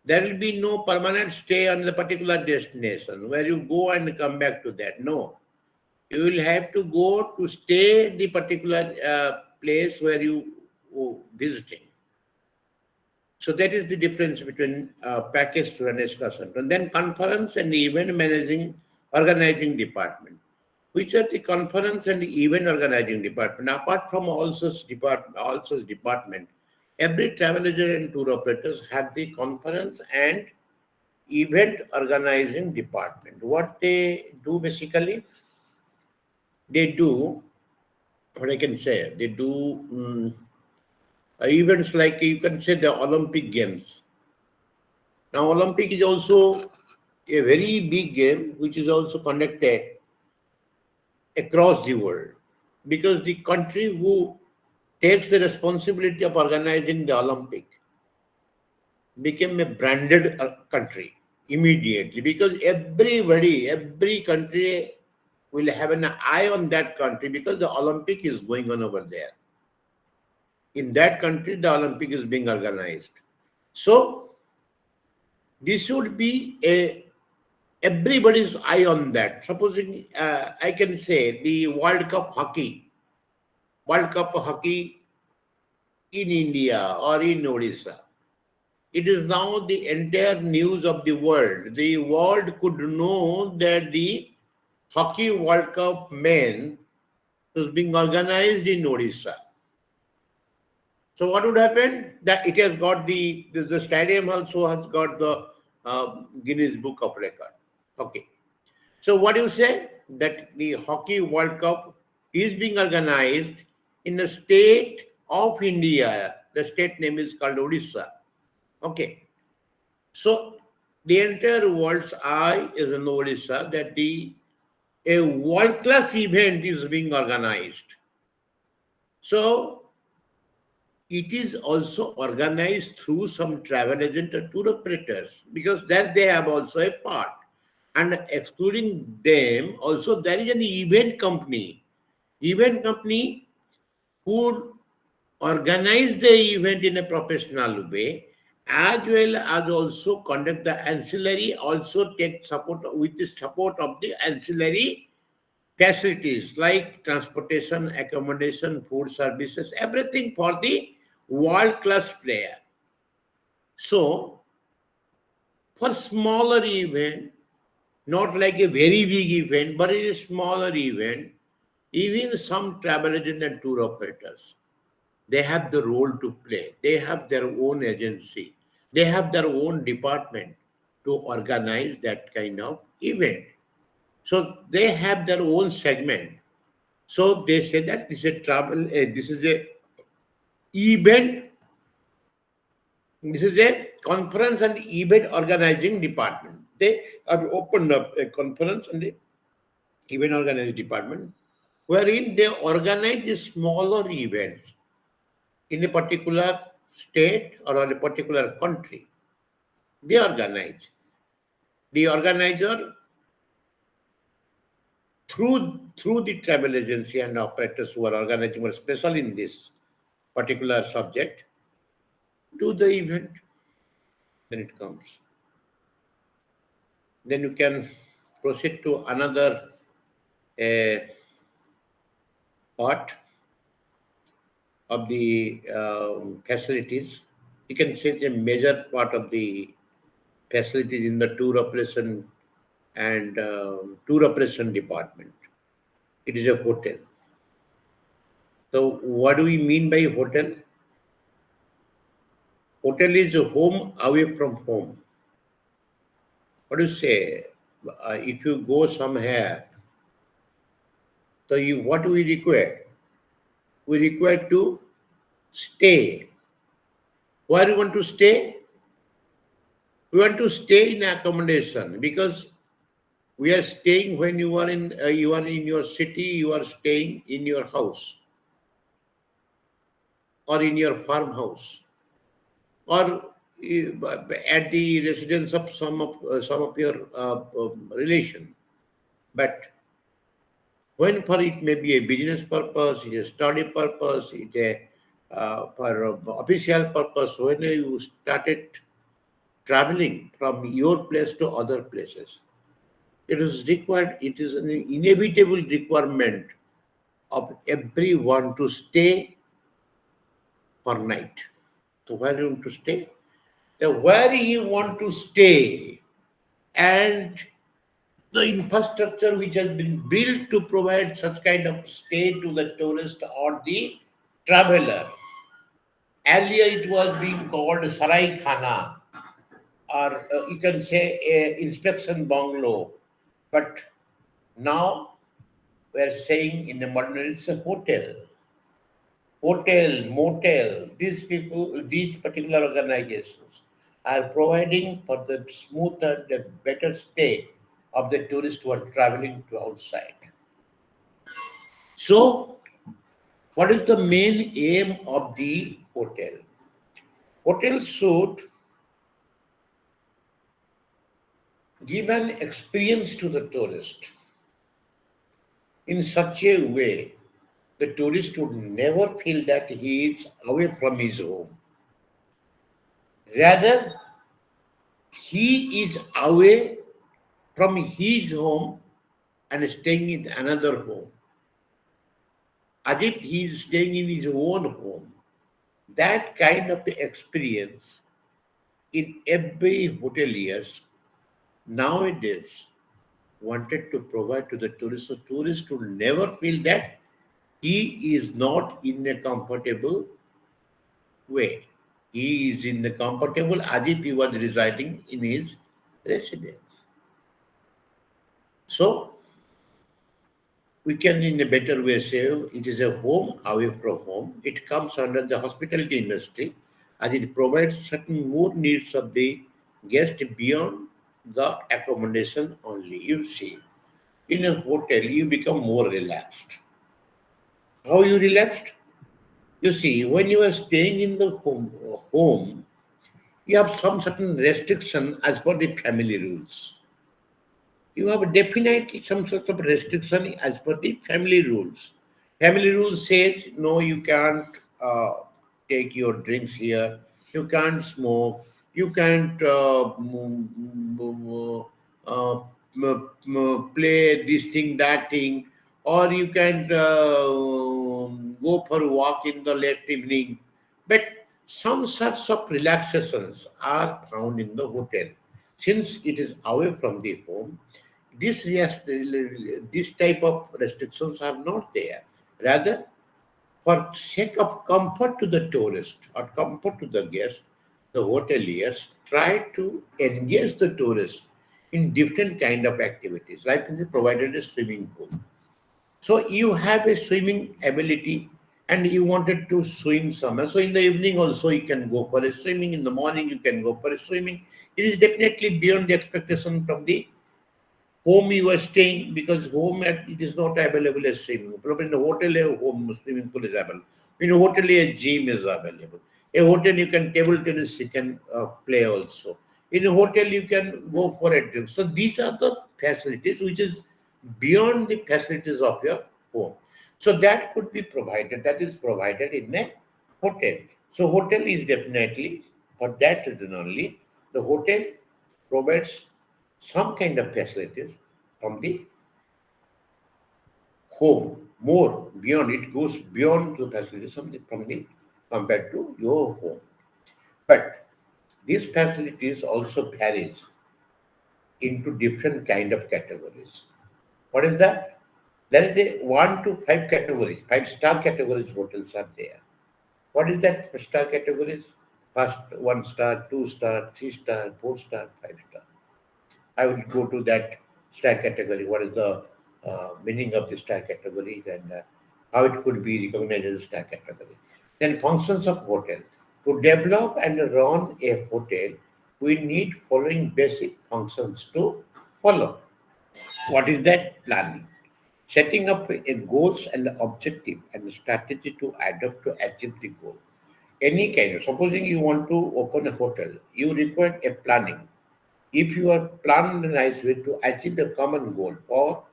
There will be no permanent stay on the particular destination where you go and come back to that. No, you will have to go to stay the particular place where you visiting. So that is the difference between package tour and excursion. And then conference and event managing organizing department. Which are the conference and event organizing department? Apart from all such department, every travel agent and tour operators have the conference and event organizing department. What they do basically, they do what I can say, they do events like you can say the Olympic Games. Now, Olympic is also a very big game which is also conducted across the world because the country who takes the responsibility of organizing the Olympic became a branded country immediately because every country will have an eye on that country because the Olympic is going on over there. In that country, the Olympic is being organized. So this should be everybody's eye on that. Supposing I can say the World Cup hockey in India or in Odisha. It is now the entire news of the world. The world could know that the Hockey World Cup men is being organized in Odisha. So what would happen? That it has got the stadium also has got the Guinness Book of Record. Okay. So what do you say? That the Hockey World Cup is being organized in the state of India. The state name is called Odisha. Okay. So the entire world's eye is in Odisha that a world-class event is being organized. So it is also organized through some travel agent or tour operators because that they have also a part. And excluding them, also there is an event company. Event company who organize the event in a professional way, as well as also conduct the ancillary, also take support with the support of the ancillary facilities like transportation, accommodation, food services, everything for the world-class player. So, for smaller event, not like a very big event, but it is a smaller event, even some travel agent and tour operators, they have the role to play. They have their own agency. They have their own department to organize that kind of event. So they have their own segment. So they say that this is a travel, this is a event, this is a conference and event organizing department. They have opened up a conference and the event organizing department wherein they organize the smaller events in a particular state or in a particular country. They organize. The organizer through the travel agency and operators who are organizing or special in this particular subject do the event. Then it comes. Then you can proceed to another part of the facilities. You can say the major part of the facilities in the tour operation and tour operation department. It is a hotel. So what do we mean by hotel? Hotel is a home away from home. What do you say? If you go somewhere, so what do we require? We require to stay. Where you want to stay? We want to stay in accommodation because we are staying when you are in your city. You are staying in your house or in your farmhouse or at the residence of some of your relation. But when for it may be a business purpose, a study purpose, it a for official purpose, when you started traveling from your place to other places, it is required. It is an inevitable requirement of everyone to stay for night. So where you want to stay? The where you want to stay and the infrastructure which has been built to provide such kind of stay to the tourist or the traveler. Earlier it was being called Sarai Khana or you can say a inspection bungalow. But now we are saying in the modern it's a hotel, motel. These people, these particular organizations are providing for the smoother, the better stay of the tourists who are traveling to outside. So, what is the main aim of the hotel? Hotel should give an experience to the tourist in such a way the tourist would never feel that he is away from his home. Rather, he is away from his home and staying in another home, as if he is staying in his own home. That kind of experience in every hoteliers nowadays wanted to provide to the tourist. So tourist will never feel that he is not in a comfortable way. He is in the comfortable as if he was residing in his residence. So we can in a better way say it is a home away from home. It comes under the hospitality industry as it provides certain more needs of the guest beyond the accommodation only. You see, in a hotel, you become more relaxed. How you relaxed? You see, when you are staying in the home, you have some certain restriction as per the family rules. You have definitely some sort of restriction as per the family rules. Family rules says no, you can't take your drinks here. You can't smoke. You can't play this thing, that thing, or you can go for a walk in the late evening. But some sorts of relaxations are found in the hotel. Since it is away from the home, this type of restrictions are not there. Rather, for sake of comfort to the tourist or comfort to the guest, the hoteliers try to engage the tourist in different kind of activities, like they provided a swimming pool. So you have a swimming ability and you wanted to swim somewhere. So in the evening also you can go for a swimming. In the morning you can go for a swimming. It is definitely beyond the expectation from the home you are staying because it is not available as swimming pool. But in a hotel, a home swimming pool is available. In a hotel, a gym is available. A hotel, you can table tennis, you can play also. In a hotel, you can go for a drink. So these are the facilities which is beyond the facilities of your home. So that could be provided. That is provided in a hotel. So hotel is definitely for that reason only. The hotel provides some kind of facilities from the home, more beyond, it goes beyond the facilities from the compared to your home. But these facilities also varies into different kind of categories. What is that? There is a 1 to 5 categories, 5-star categories hotels are there. What is that star categories? first 1 star, 2 star, 3 star, 4 star, 5 star. I will go to that star category. What is the meaning of the star category and how it could be recognized as a star category. Then functions of hotel. To develop and run a hotel, we need following basic functions to follow. What is that? Planning. Setting up a goals and objective and strategy to adopt to achieve the goal. Any kind of, supposing you want to open a hotel, you require a planning. If you are planned a nice way to achieve a common goal, or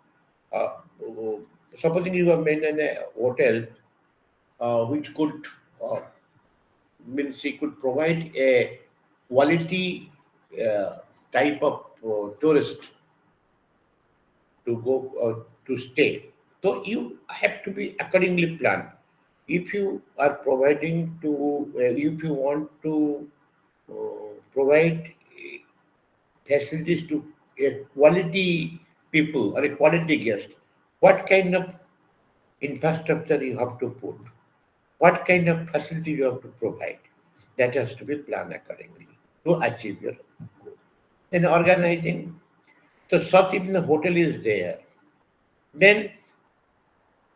uh, supposing you have made a hotel which could means it could provide a quality type of tourist to go to stay. So you have to be accordingly planned. If you are providing to, if you want to provide facilities to a quality people or a quality guest, what kind of infrastructure you have to put, what kind of facility you have to provide, that has to be planned accordingly to achieve your goal. Then organizing, so such if the hotel is there, then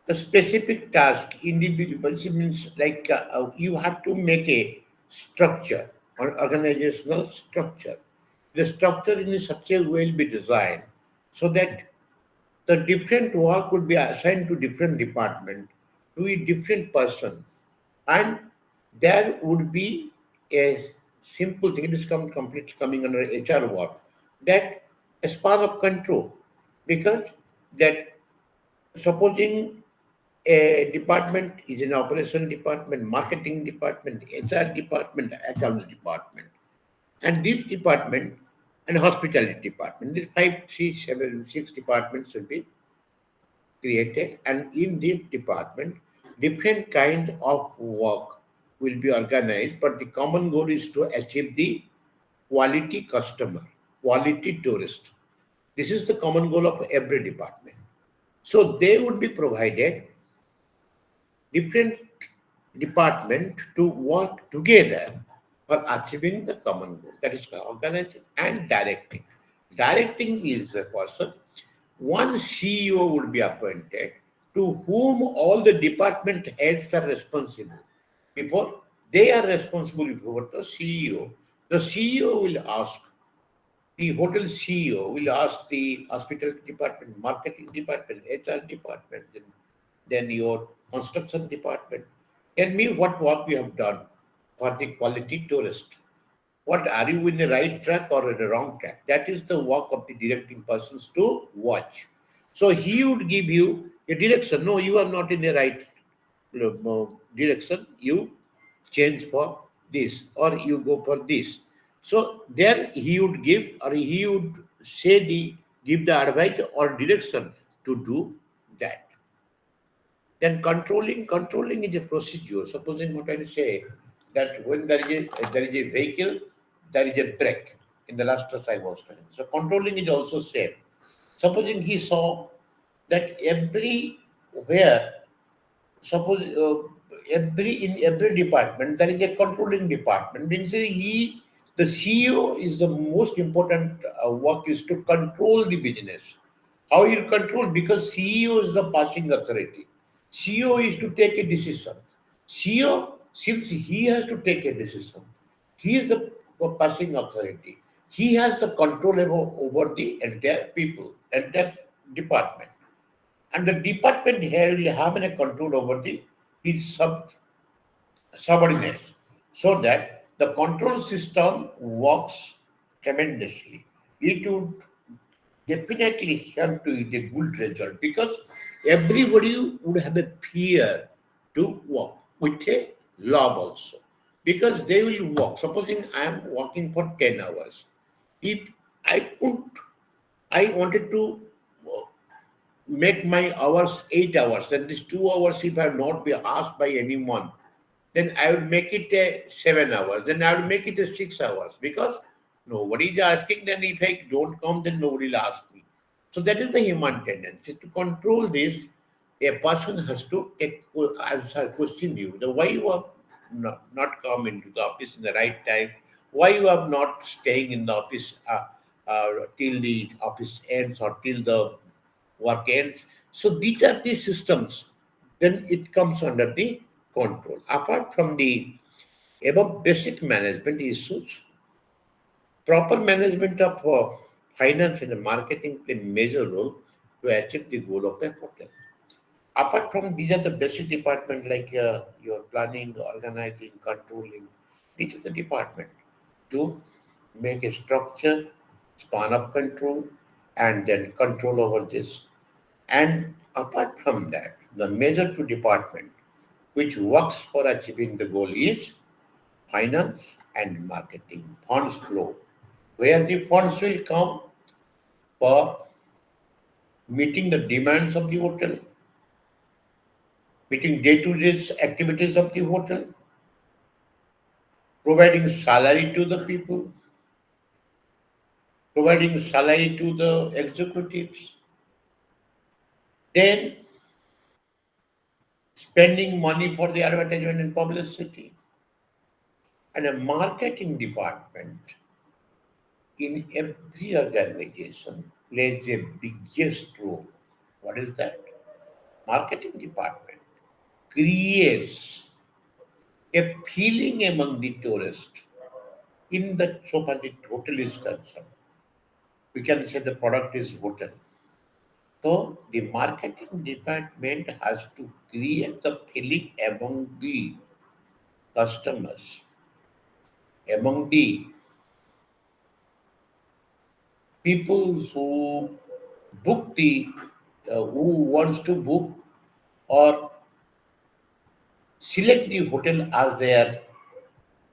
the specific task individual means like you have to make a structure or organizational structure. The structure in such a way will be designed so that the different work would be assigned to different department to a different person, and there would be a simple thing. It is completely coming under HR work, that a span of control, because that supposing a department is an operation department, marketing department, HR department, accounts department, and this department and hospitality department. These 5, 6, 7, 6 departments should be created, and in this department, different kind of work will be organized, but the common goal is to achieve the quality customer, quality tourist. This is the common goal of every department. So they would be provided different department to work together for achieving the common goal. That is organizing and directing. Directing is the person. One CEO would be appointed to whom all the department heads are responsible. Before they are responsible before the CEO. The CEO will ask, the hotel CEO will ask the hospitality department, marketing department, HR department, then your construction department. Tell me what work you have done for the quality tourist. What are you in the right track or in the wrong track? That is the work of the directing persons to watch. So he would give you a direction. No, you are not in the right direction. You change for this or you go for this. So there he would give or he would say the give the advice or direction to do that. Then controlling is a procedure. Supposing what I say that when there is a vehicle, there is a brake. In the last class I was telling. So controlling is also same. Supposing he saw that everywhere, suppose in every department there is a controlling department. Means the CEO is the most important work is to control the business. How you control? Because CEO is the passing authority. CEO is to take a decision. CEO, since he has to take a decision, he is the passing authority. He has the control over the entire people, entire department. And the department here will have a control over the his subordinates, so that the control system works tremendously. It would definitely help to get a good result, because everybody would have a fear to work with a love also, because they will work. Supposing I am working for 10 hours, if I could, I wanted to make my hours 8 hours, then these 2 hours, if I have not be asked by anyone, then I would make it a 7 hours. Then I would make it a 6 hours, because nobody is asking. Then if I don't come, then nobody will ask me. So that is the human tendency. To control this, a person has to take, answer, question you. The why you are not come into the office in the right time, why you are not staying in the office till the office ends or till the work ends. So these are the systems. Then it comes under the control. Apart from the above basic management issues, proper management of finance and marketing play major role to achieve the goal of a hotel. Apart from these are the basic department like your planning, organizing, controlling. These are the department to make a structure, span of control, and then control over this. And apart from that, the major two department which works for achieving the goal is finance and marketing. Funds flow. Where the funds will come for meeting the demands of the hotel, meeting day-to-day activities of the hotel, providing salary to the people, providing salary to the executives, then spending money for the advertisement and publicity. And a marketing department in every organization plays a biggest role. What is that? Marketing department creates a feeling among the tourist in the so far the hotel is concerned. We can say the product is hotel. So the marketing department has to create the feeling among the customers, among the people who book the who wants to book or select the hotel as their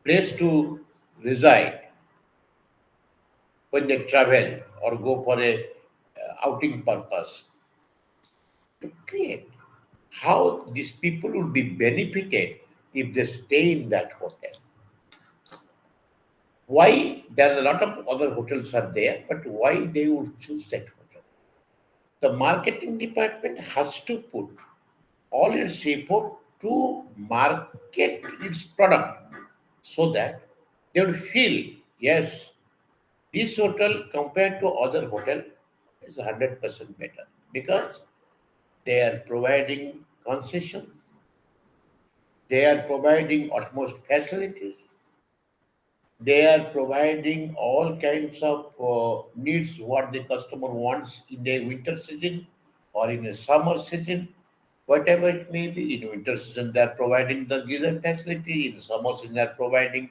place to reside when they travel or go for a outing purpose. To create how these people would be benefited if they stay in that hotel. Why there are a lot of other hotels are there, but why they would choose that hotel? The marketing department has to put all its effort to market its product so that they will feel yes, this hotel compared to other hotel is 100% better because they are providing concession, they are providing utmost facilities, they are providing all kinds of needs what the customer wants in a winter season or in a summer season, whatever it may be. In winter season, they are providing the geyser facility. In summer season, they are providing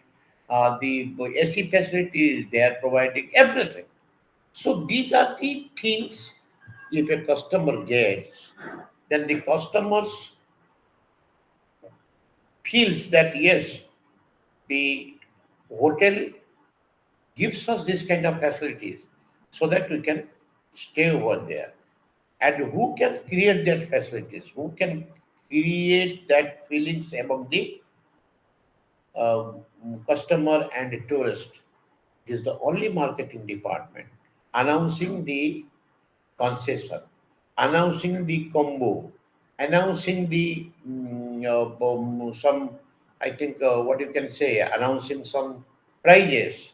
the AC facilities. They are providing everything. So these are the things. If a customer gets, then the customers feels that yes, the hotel gives us this kind of facilities so that we can stay over there. And who can create that facilities? Who can create that feelings among the uh, customer and tourist? It is the only marketing department announcing the concession, announcing the combo, announcing the some, I think, what you can say, announcing some prizes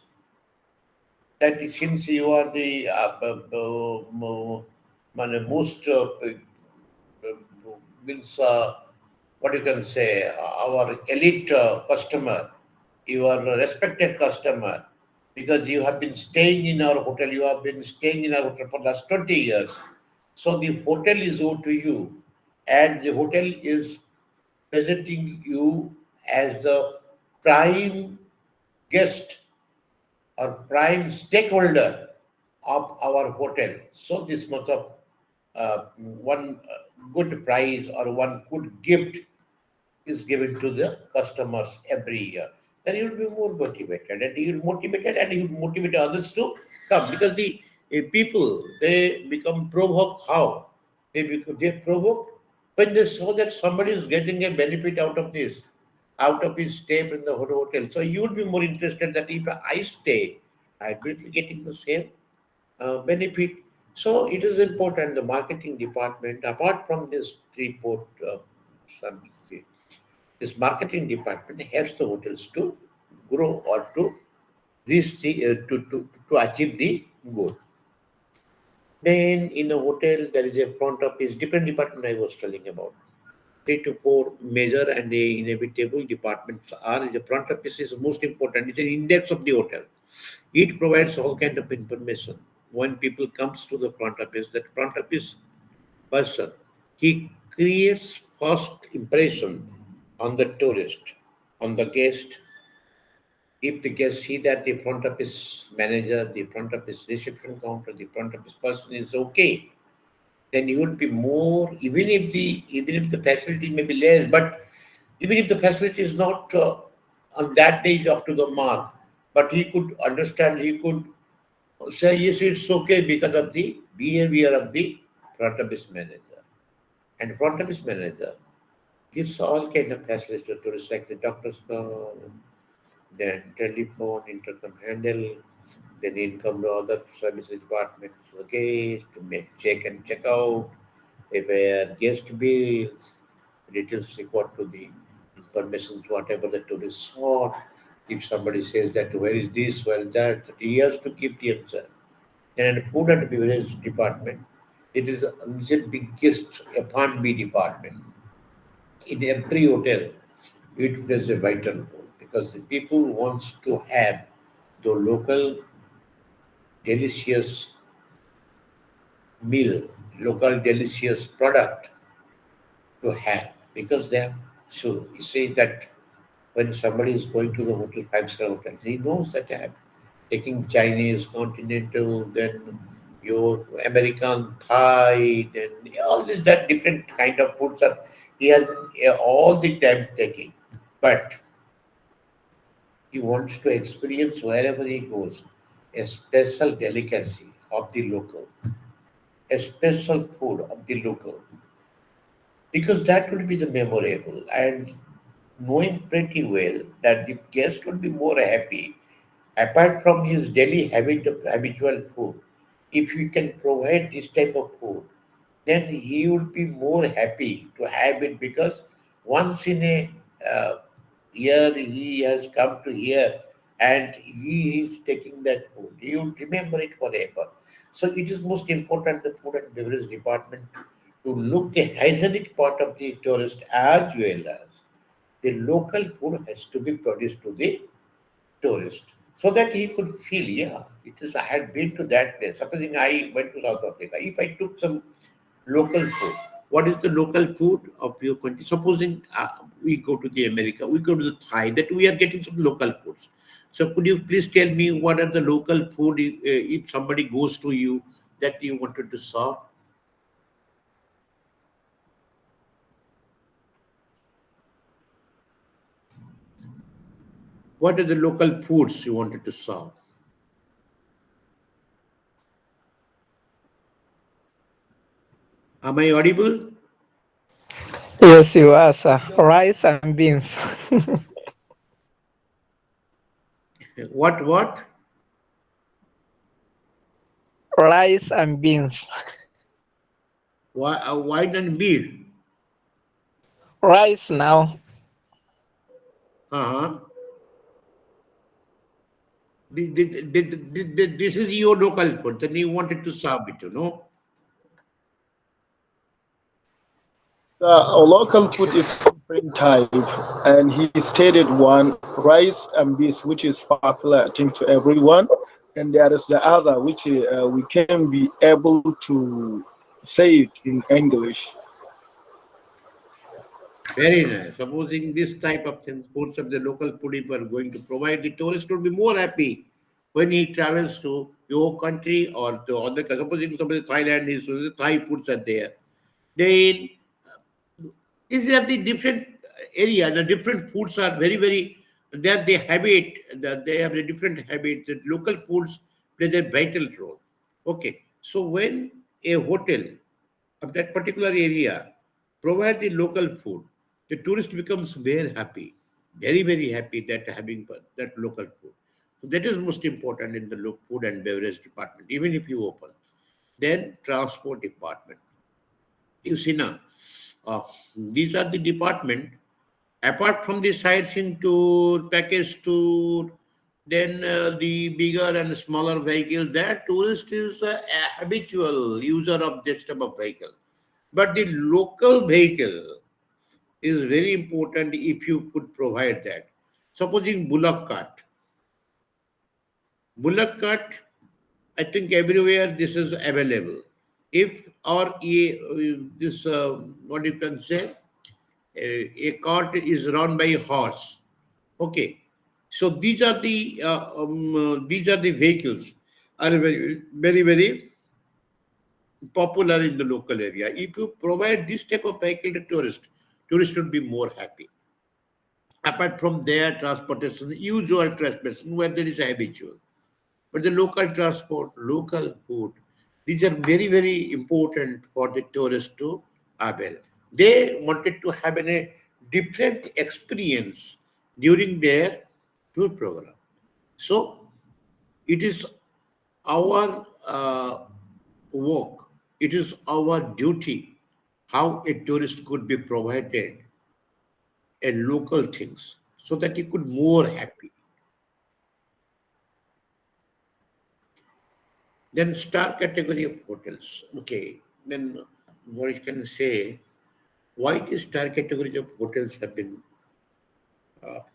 that since you are the most means what you can say our elite customer, you are a respected customer because you have been staying in our hotel, you have been staying in our hotel for the last 20 years. So the hotel is owed to you, and the hotel is presenting you as the prime guest or prime stakeholder of our hotel. So this much of one good prize or one good gift is given to the customers every year. Then you will be more motivated, and you will motivated, and you will motivate others to come because the people they become provoke how they provoke when they saw that somebody is getting a benefit out of this, out of his stay in the hotel. So you will be more interested that if I stay, I will be getting the same benefit. So it is important the marketing department, apart from this three port, some, This marketing department helps the hotels to grow or to reach the to achieve the goal. Then in a hotel there is a front office, different department I was telling about. 3 to 4 major and the inevitable departments are the front office is most important. It's an index of the hotel. It provides all kind of information. When people comes to the front office, that front office person, he creates first impression on the tourist, on the guest. If the guests see that the front office manager, the front office reception counter, the front office person is okay, then you would be more, even if the facility may be less, but even if the facility is not on that day up to the mark, but he could understand, he could say yes, it's okay because of the behavior of the front office manager. And front office manager gives all kind of facilities to tourists, like the doctor's call, then telephone, intercom handle, then income to other services departments, okay, to make check and check out, prepare guest bills, details required to the information, whatever the tourist sought. If somebody says that where is this, where is that, he has to give the answer. And food and beverage department, it is the biggest F&B department. In every hotel, it plays a vital role because the people wants to have the local delicious meal, local delicious product to have because they have. So you say that when somebody is going to the hotel, five-star hotel, he knows that I am taking Chinese, continental, then your American Thai, then all this that different kind of foods are he has all the time taking. But he wants to experience wherever he goes a special delicacy of the local, a special food of the local, because that will be the memorable and knowing pretty well that the guest will be more happy apart from his daily habit of habitual food. If you can provide this type of food, then he would be more happy to have it because once in a uh, year he has come to here and he is taking that food. He would remember it forever. So it is most important the food and beverage department to look the hygienic part of the tourist as well as the local food has to be produced to the tourist so that he could feel, yeah, it is I had been to that place. Supposing I went to South Africa, if I took some local food, what is the local food of your country? Supposing we go to the America, we go to the Thai, that we are getting some local foods. So could you please tell me what are the local food if somebody goes to you that you wanted to serve? What are the local foods you wanted to serve? Am I audible? Yes, you are, sir. Rice and beans. What? Rice and beans. Wine and beer. Rice now. Uh-huh. This is your local food, then you wanted to serve it, you know. Our local food is different type, and he stated one rice and beans, which is popular, I think, to everyone, and there is the other, which we can be able to say it in English. Very nice. Supposing this type of things, foods of the local food people are going to provide, the tourist will be more happy when he travels to your country or to other country. Supposing somebody Thailand is, so the Thai foods are there. Then these are the different area. The different foods are very. They habit. They have a different habit. The local foods plays a vital role. Okay. So when a hotel of that particular area provide the local food, the tourist becomes very happy that having that local food. So that is most important in the food and beverage department. Even if you open, then transport department. You see now, uh, these are the department Apart from the sightseeing tour, package tour, then the bigger and smaller vehicle, that tourist is a habitual user of this type of vehicle. But the local vehicle is very important if you could provide that. Supposing bullock cart. Bullock cart, I think everywhere this is available. If or this, what you can say, a cart is run by a horse. Okay, so these are the vehicles are very very very popular in the local area. If you provide this type of vehicle to tourists would be more happy. Apart from their transportation, usual transportation where there is a habitual, but the local transport, local food, these are very very important for the tourists to avail. They wanted to have a different experience during their tour program. So it is our work, it is our duty how a tourist could be provided a local things so that he could more happy. Then star category of hotels. Okay, then what can say? Why the star categories of hotels have been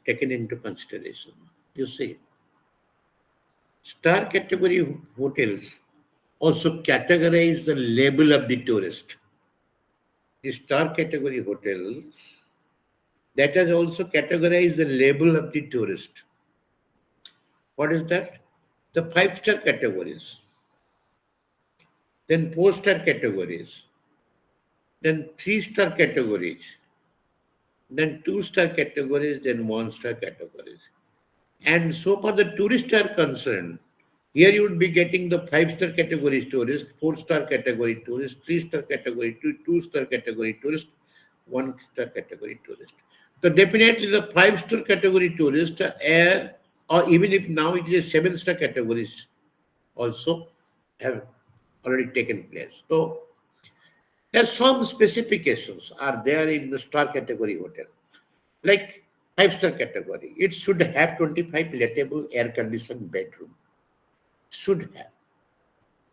taken into consideration? You see, star category hotels also categorize the label of the tourist. The star category hotels that has also categorized the label of the tourist. What is that? The five-star categories, then four-star categories, then three-star categories, then two-star categories, then one-star categories. And so far the tourists are concerned, here you will be getting the five-star category tourist, four-star category tourist, three-star category, two-star category tourist, one-star category tourist. So definitely the five-star category tourist are, or even if now it is seven-star categories also have already taken place. So there's some specifications are there in the star category hotel. Like five-star category, it should have 25 lettable air-conditioned bedroom. Should have.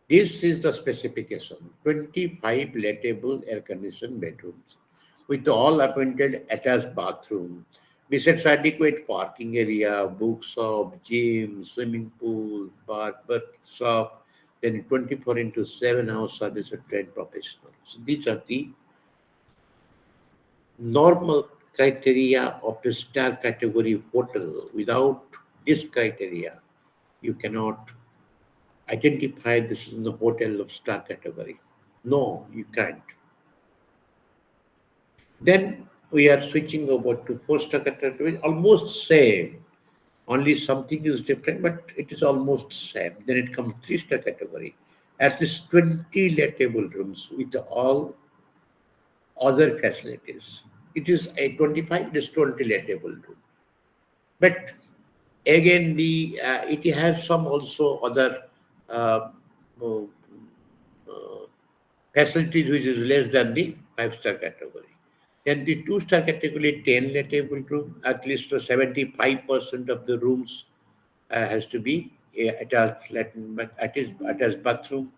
This is the specification. 25 lettable air-conditioned bedrooms with all appointed attached bathroom. Besides adequate parking area, bookshop, gym, swimming pool, barber shop, then 24 into 7 hours service of trained professionals. These are the normal criteria of a star category hotel. Without this criteria, you cannot identify this is in the hotel of star category. No, you can't. Then we are switching over to four-star category, almost same. Only something is different, but it is almost same. Then it comes three-star category. At least 20 lettable rooms with all other facilities. It is a 25, it is 20 lettable room. But again, the it has some also other uh, uh, facilities which is less than the five-star category. Then the two-star category, 10 lettable room, at least 75% of the rooms has to be attached, attached bathroom.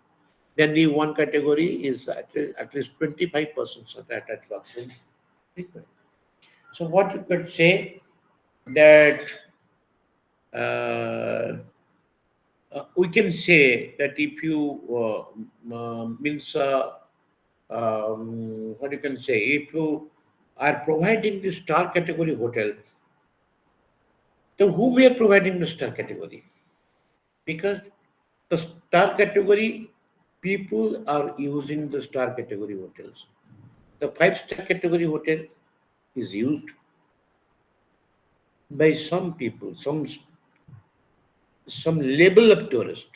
Then the one category is at least 25% of the attached bathroom required. So what you could say that uh, we can say that if you means what you can say if you are providing the star category hotel, then whom we are providing the star category? Because the star category people are using the star category hotels. The five-star category hotel is used by some people, some label of tourist,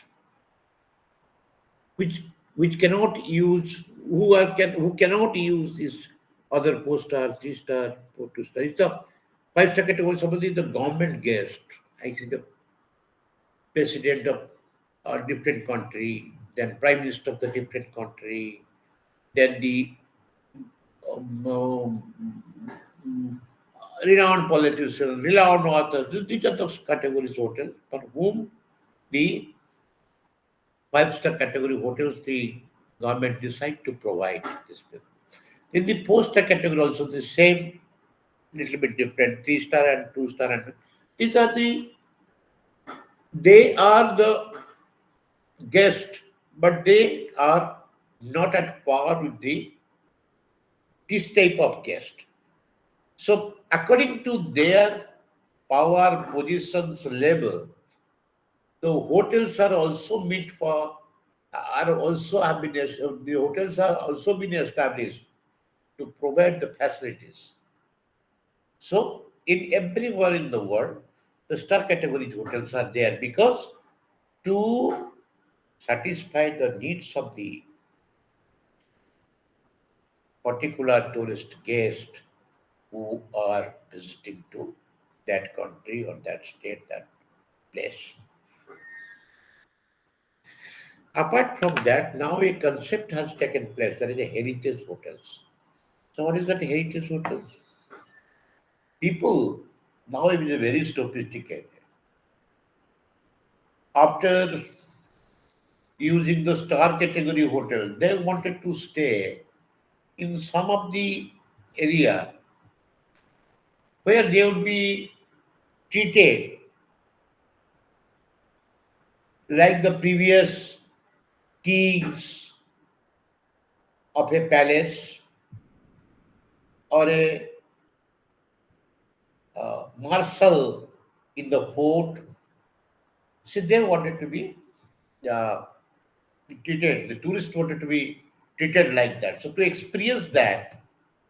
which cannot use who cannot use this other four star, three star, four two star. It's a five-star category. Somebody the government guest. I see the president of a different country, then prime minister of the different country, then the um, um, renowned politicians, renowned authors. These are those categories hotels for whom the five-star category hotels the government decide to provide this people. In the post-star category also the same, little bit different, three-star and two-star and these are they are the guest, but they are not at par with this type of guest. So according to their power, positions, level, the hotels are also meant for are also have been the hotels are also been established to provide the facilities. So in everywhere in the world, the star category hotels are there because to satisfy the needs of the particular tourist guest who are visiting to that country or that state, that place. Apart from that, now a concept has taken place. That is a heritage hotels. So what is that heritage hotels? People now it is very sophisticated. After using the star category hotel, they wanted to stay in some of the area where they would be treated like the previous kings of a palace or a marshal in the fort. So they wanted to be uh, treated, the tourists wanted to be treated like that. So to experience that,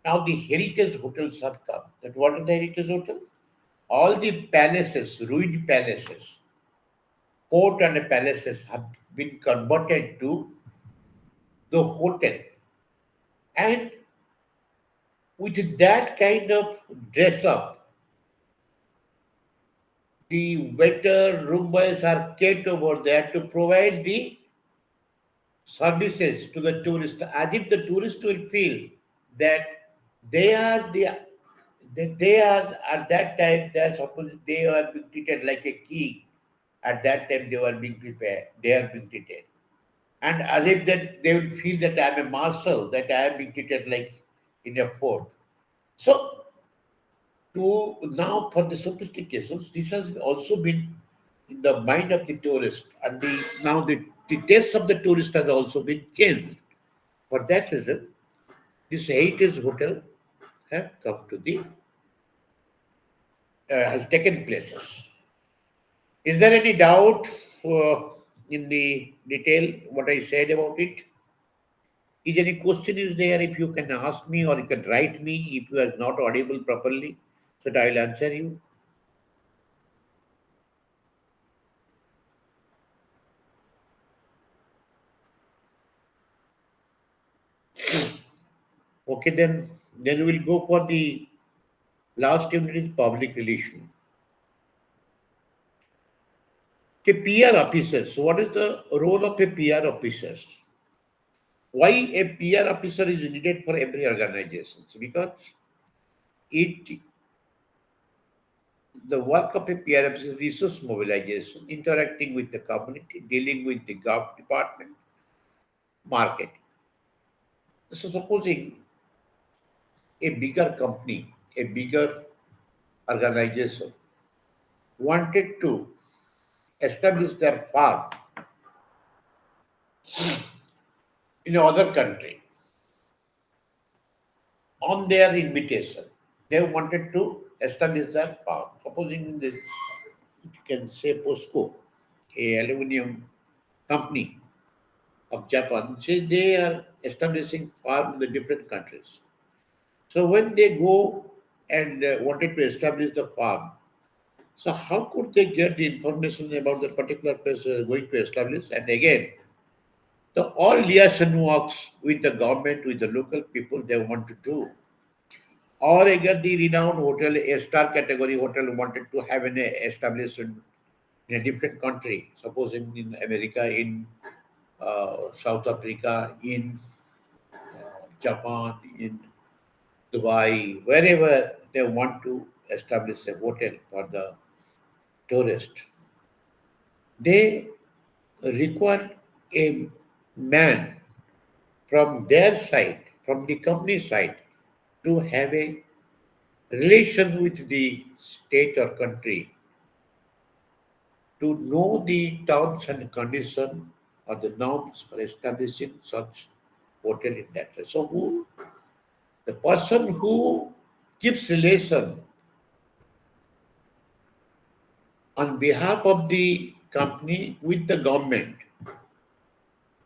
now the heritage hotels have come. That what are the heritage hotels? All the palaces, ruined palaces, fort and palaces have been converted to the hotel. And with that kind of dress up, the waiter, room boys are kept over there to provide the services to the tourist, as if the tourist will feel that they are they are at that time they are supposed they are being treated like a king. At that time they were being prepared, they are being treated. And as if that they will feel that I am a marshal, that I am being treated like in a fort. So to now for the sophistications, this has also been in the mind of the tourist, and now the taste of the tourist has also been changed. For that reason, this heritage hotel have come to the has taken places. Is there any doubt in the detail what I said about it? Is any question is there? If you can ask me or you can write me if you are not audible properly, so that I will answer you. Okay, then we will go for the last unit is public relation. Okay, PR officers. So what is the role of a PR officer? Why a PR officer is needed for every organization? So because it the work of a PR officer is resource mobilization, interacting with the community, dealing with the gov department, market. So supposing a bigger company, a bigger organization wanted to establish their farm in another country on their invitation. They wanted to establish their farm. Supposing in this, you can say POSCO, a aluminium company of Japan, say they are establishing farm in the different countries. So when they go and wanted to establish the farm, so how could they get the information about the particular place they are going to establish? And again, the all liaison works with the government, with the local people they want to do. Or again, the renowned hotel, a star category hotel wanted to have an established in a different country, suppose in America, in South Africa, in Japan, in Dubai, wherever they want to establish a hotel for the tourist, they require a man from their side, from the company side, to have a relation with the state or country, to know the terms and conditions or the norms for establishing such hotel in that way. So the person who keeps relation on behalf of the company with the government,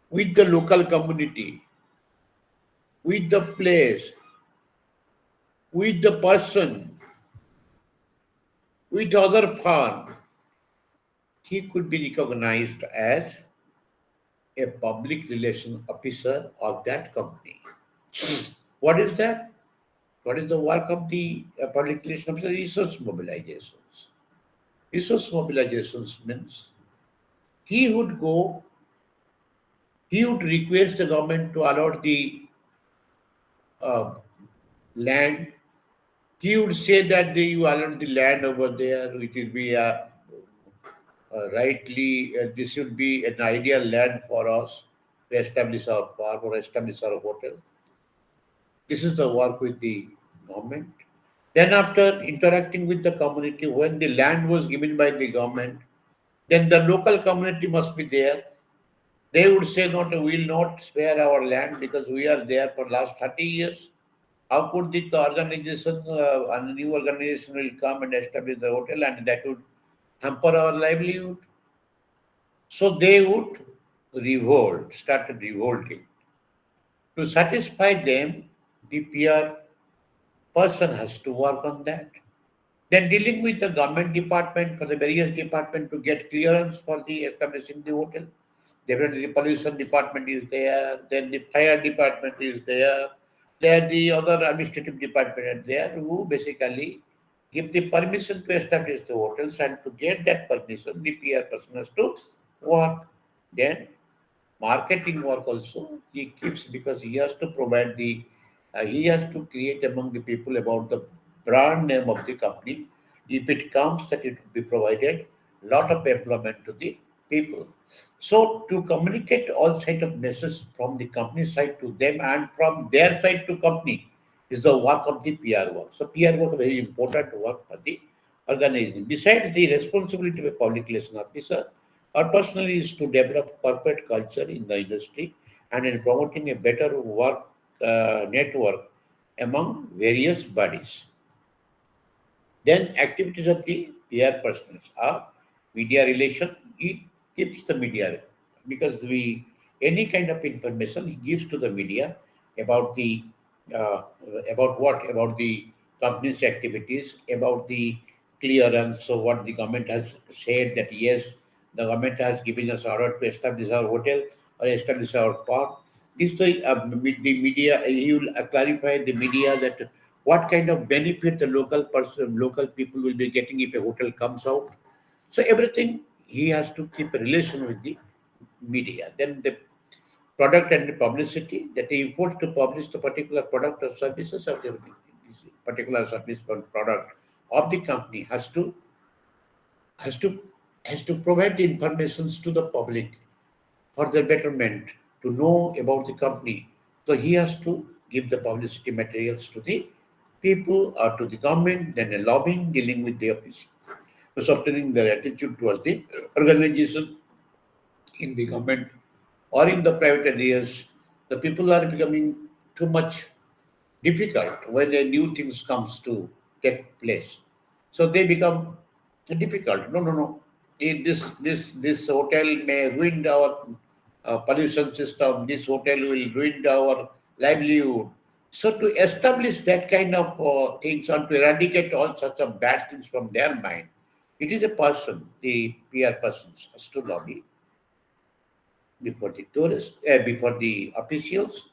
with the local community, with the place, with the person, with other firm, he could be recognized as a public relation officer of that company. What is that? What is the work of the public relation officer? Resource mobilizations. Resource mobilizations means he would go, he would request the government to allot the uh, land. He would say that you allot the land over there, which will be rightly, this should be an ideal land for us to establish our park or establish our hotel. This is the work with the government. Then after interacting with the community, when the land was given by the government, then the local community must be there. They would say, "Not, we will not spare our land because we are there for last 30 years. How could the organization, a new organization will come and establish the hotel and that would hamper our livelihood?" So they would revolt, started revolting. To satisfy them, the PR person has to work on that. Then dealing with the government department for the various department to get clearance for the establishing the hotel. Definitely the pollution department is there, then the fire department is there, there the other administrative department are there who basically give the permission to establish the hotels, and to get that permission the PR person has to work. Then marketing work also he keeps, because he has to provide the he has to create among the people about the brand name of the company. If it comes that it will be provided lot of employment to the people. So to communicate all side of messages from the company side to them and from their side to company is the work of the PR work. So PR work is very important work for the organization. Besides the responsibility of a public relation officer, our personally is to develop corporate culture in the industry and in promoting a better work network among various bodies. Then activities of the PR personnel are media relation. He keeps the media, because we any kind of information he gives to the media about the uh, about what, about the company's activities, about the clearance. So what the government has said that yes, the government has given us order to establish our hotel or establish our park. This way, the media, he will clarify the media that what kind of benefit the local person, local people will be getting if a hotel comes out. So everything he has to keep a relation with the media. Then the product and the publicity, that he wants to publish the particular product or services of the particular service or product of the company has to has to provide the informations to the public for their betterment, to know about the company. So he has to give the publicity materials to the people or to the government, then a lobbying dealing with the officials. So softening their attitude towards the organization in the government or in the private areas, the people are becoming too much difficult when a new things comes to take place. So they become difficult. No, no, no. This hotel may ruin our pollution system. This hotel will ruin our livelihood. So to establish that kind of things and to eradicate all such of bad things from their mind, it is a person, the PR person, has to lobby before the tourists, before the officials,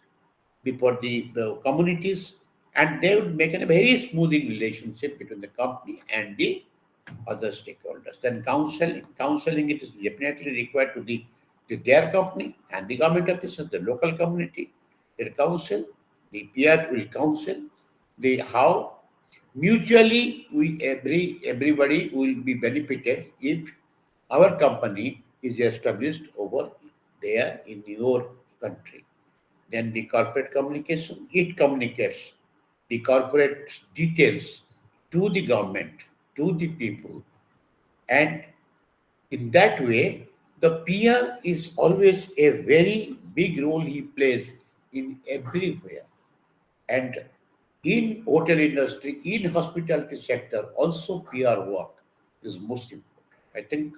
before the communities, and they would make a very smoothing relationship between the company and the other stakeholders. Then counseling it is definitely required to their company and the government officials, the local community, their council, the PR will counsel the how Mutually, everybody will be benefited if our company is established over there in your country. Then the corporate communication, it communicates the corporate details to the government, to the people. And in that way, the PR is always a very big role he plays in everywhere. And in hotel industry, in hospitality sector, also PR work is most important. I think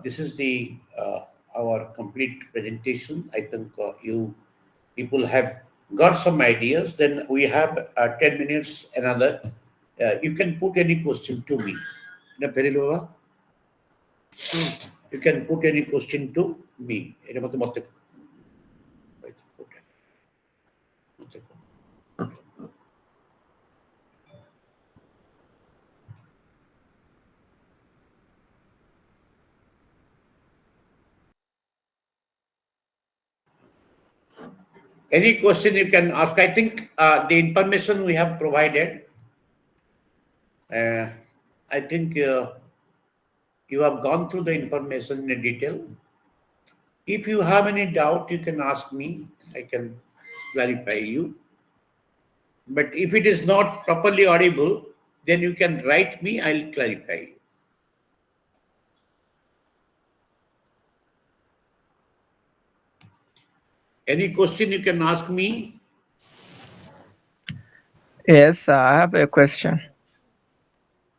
this is the our complete presentation. I think you people have got some ideas. Then we have 10 minutes another. You can put any question to me. Na Perilova? You can put any question to me. এটা মধ্যে মধ্যে Any question you can ask. I think the information we have provided, I think you have gone through the information in detail. If you have any doubt, you can ask me. I can clarify you. But if it is not properly audible, then you can write me. I'll clarify you. Any question you can ask me? Yes, I have a question.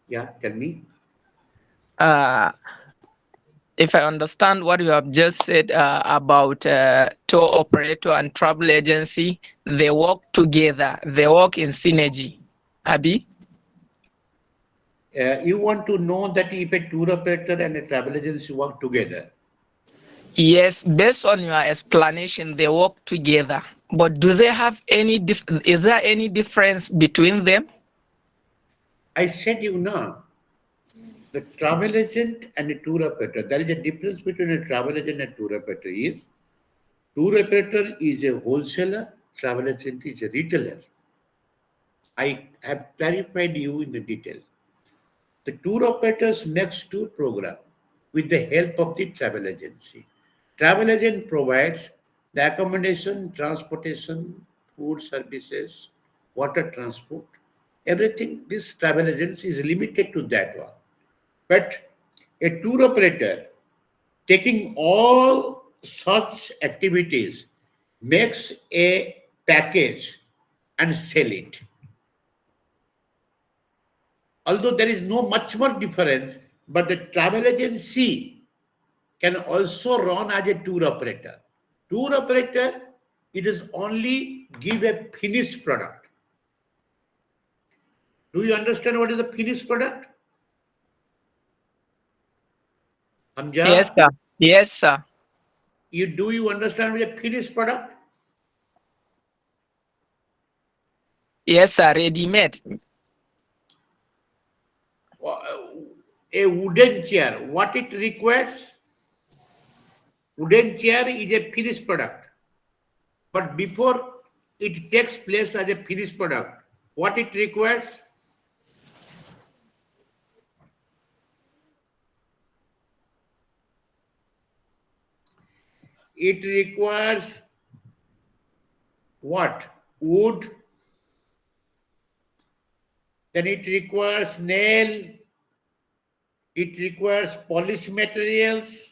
Yeah, tell me. If I understand what you have just said about tour operator and travel agency, they work together. They work in synergy. Abi? You want to know that if a tour operator and a travel agency work together. Yes, based on your explanation, they work together. But do they have any? Is there any difference between them? I said you know, the travel agent and a tour operator. There is a difference between a travel agent and a tour operator. Tour operator is a wholesaler, travel agent is a retailer. I have clarified you in the detail. The tour operators makes tour program with the help of the travel agency. Travel agent provides the accommodation, transportation, food services, water transport, everything. This travel agency is limited to that one. But a tour operator taking all such activities makes a package and sell it. Although there is no much more difference, but the travel agency can also run as a tour operator. Tour operator, it is only give a finished product. Do you understand what is a finished product? Hamza? Yes, sir. Yes, sir. Do you understand what is a finished product? Yes, sir. Ready-made. A wooden chair, what it requires? Wooden chair is a finished product. But before it takes place as a finished product, what it requires? It requires what? Wood. Then it requires nail. It requires polish materials.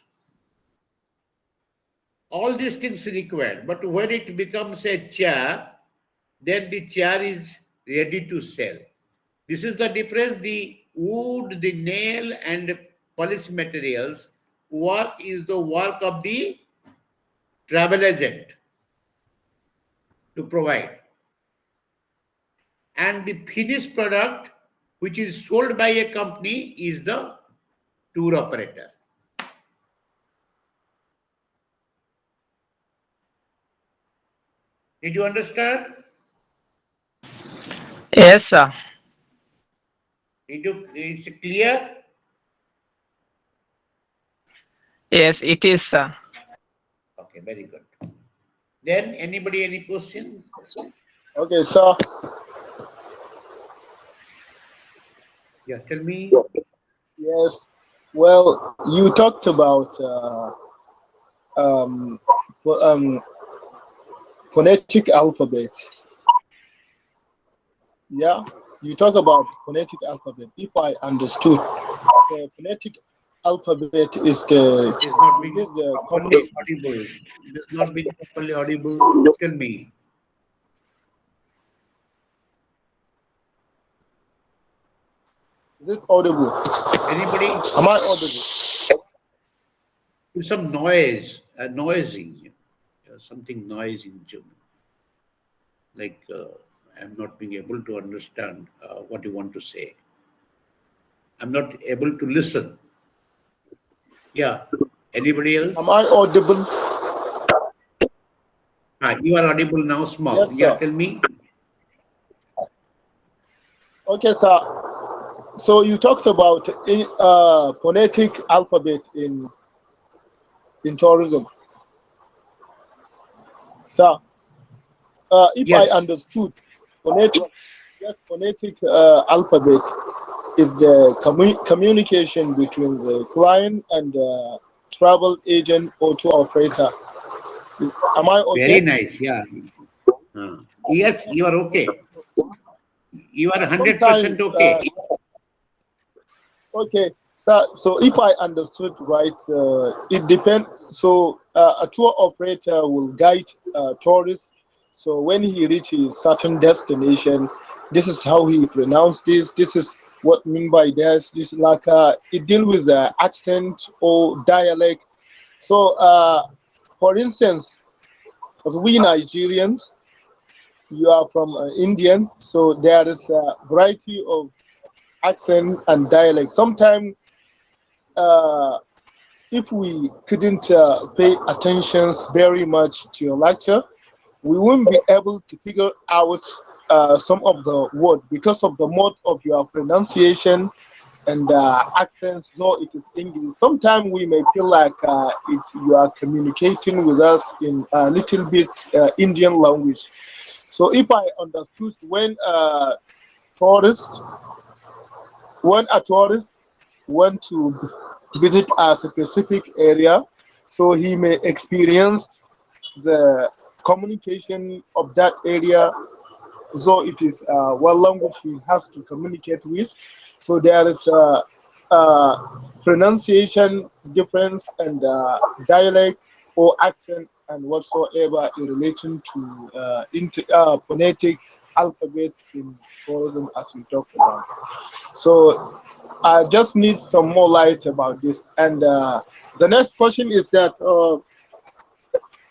All these things required. But when it becomes a chair, then the chair is ready to sell. This is the difference. The wood, the nail, and polish materials work is the work of the travel agent to provide. And the finished product, which is sold by a company, is the tour operator. Did you understand? Yes, sir. Is it clear? Yes, it is, sir. Okay, very good. Then anybody any question? Okay, so Yeah, tell me. Yes. Well, you talked about um, phonetic alphabet. Yeah, you talk about phonetic alphabet. If I understood, the phonetic alphabet It is not is being the common. properly audible. It is not being properly audible. Tell me. Is it audible? Anybody? Am I audible? There's some noise, noisy, something noise in German. Like I'm not being able to understand what you want to say. I'm not able to listen. Yeah. Anybody Am I else? audible? You are audible now, small. Yes, Yeah, sir. tell me. Okay, sir. So you talked about phonetic alphabet in tourism. So, if I Yes. understood, phonetic, yes, phonetic alphabet is the communication between the client and the travel agent or tour operator. Am I Very okay? nice. Yeah. Yes, you are okay. You are Sometimes, 100% okay. okay. So if I understood right, it depends. So a tour operator will guide tourists. So when he reaches certain destination, this is how he pronounce this. This is what mean by this. This like it deal with accent or dialect. So for instance, as we Nigerians, you are from Indian, so there is a variety of accent and dialect. Sometimes uh, if we couldn't pay attention very much to your lecture, we won't be able to figure out some of the word because of the mode of your pronunciation and accents. So it is English. Sometimes we may feel like you are communicating with us in a little bit Indian language. So if I understood tourists, when a tourist want to visit a specific area, so he may experience the communication of that area. So it is one language he has to communicate with. So there is pronunciation difference and dialect or accent and whatsoever in relation to phonetic alphabet in tourism as we talked about. So I just need some more light about this. And the next question is that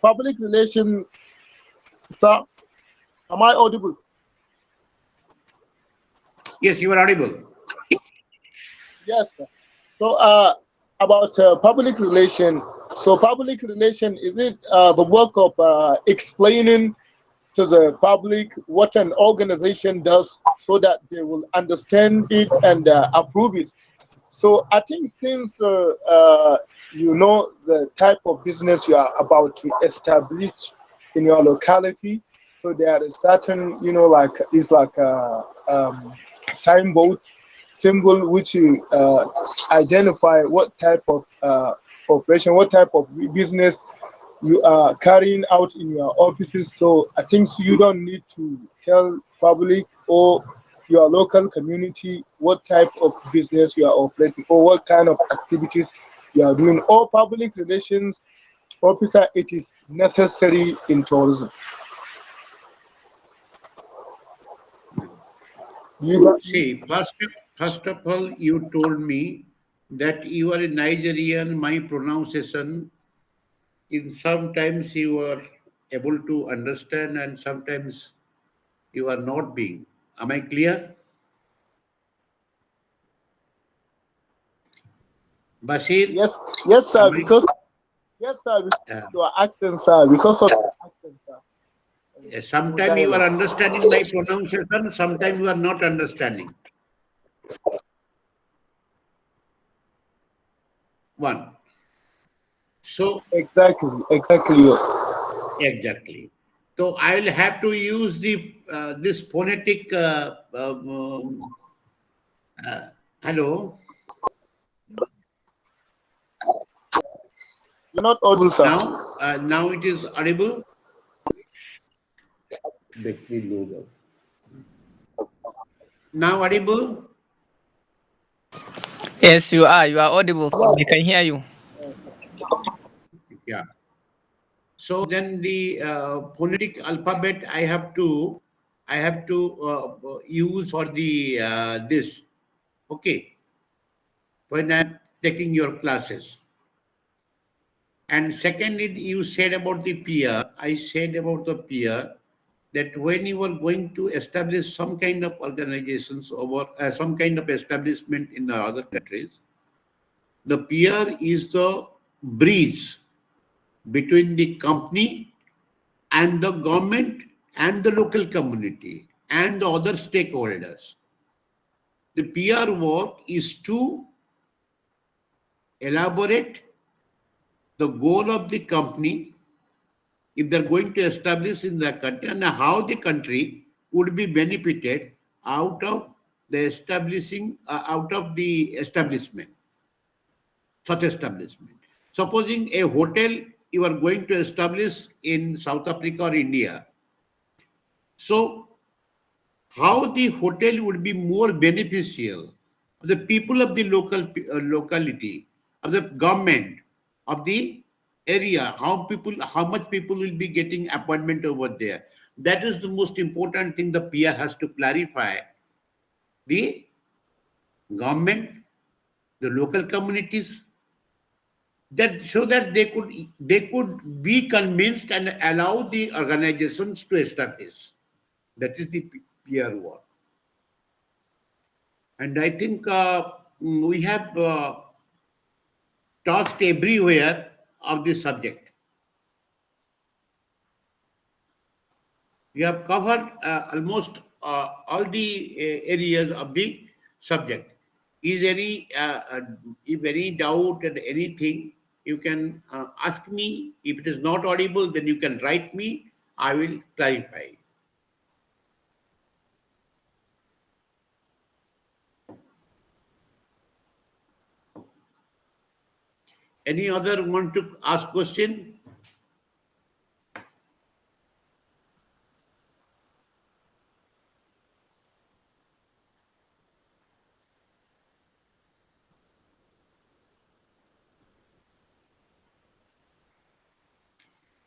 public relation, sir, am I audible? Yes, you are audible. Yes, sir. So about public relation. So public relation, is it the work of explaining to the public what an organization does so that they will understand it and approve it? So I think since you know the type of business you are about to establish in your locality, so there is certain, like it's like a signboard symbol which you identify what type of operation, what type of business you are carrying out in your offices. So I think you don't need to tell public or your local community what type of business you are operating or what kind of activities you are doing. Or public relations officer, it is necessary in tourism. You got me? See, first of all, you told me that you are a Nigerian. My pronunciation, in sometimes you are able to understand, and sometimes you are not being. Am I clear? Bashir, Yes, yes, sir. am I? Because yes, sir. Because Uh, of your accent, sir. Because of your accent, sir. Your Sometimes you are dialect. understanding my pronunciation, sometimes you are not understanding. One. So, Exactly, exactly. exactly. So I will have to use the this phonetic Hello. You're not audible, sir. Now it is audible. Battery low. Now audible. Yes, you are. You are audible. We can hear you. Yeah. So then the phonetic alphabet I have to use for the this. Okay. When I'm taking your classes. And secondly, you said about the peer. I said about the peer that when you are going to establish some kind of organizations or some kind of establishment in the other countries, the peer is the bridge between the company and the government and the local community and the other stakeholders. The peer work is to elaborate the goal of the company if they're going to establish in the country and how the country would be benefited out of the out of the establishment, such establishment. Supposing a hotel you are going to establish in South Africa or India, so how the hotel would be more beneficial of the people of the locality, of the government, of the area, how much people will be getting appointment over there. That is the most important thing the peer has to clarify. The government, the local communities, that so that they could be convinced and allow the organizations to establish. That is the peer work. And I think we have touched everywhere of this subject. We have covered almost all the areas of the subject. Is any if any doubt and anything, you can ask me. If it is not audible, then you can write me. I will clarify. Any other want to ask question?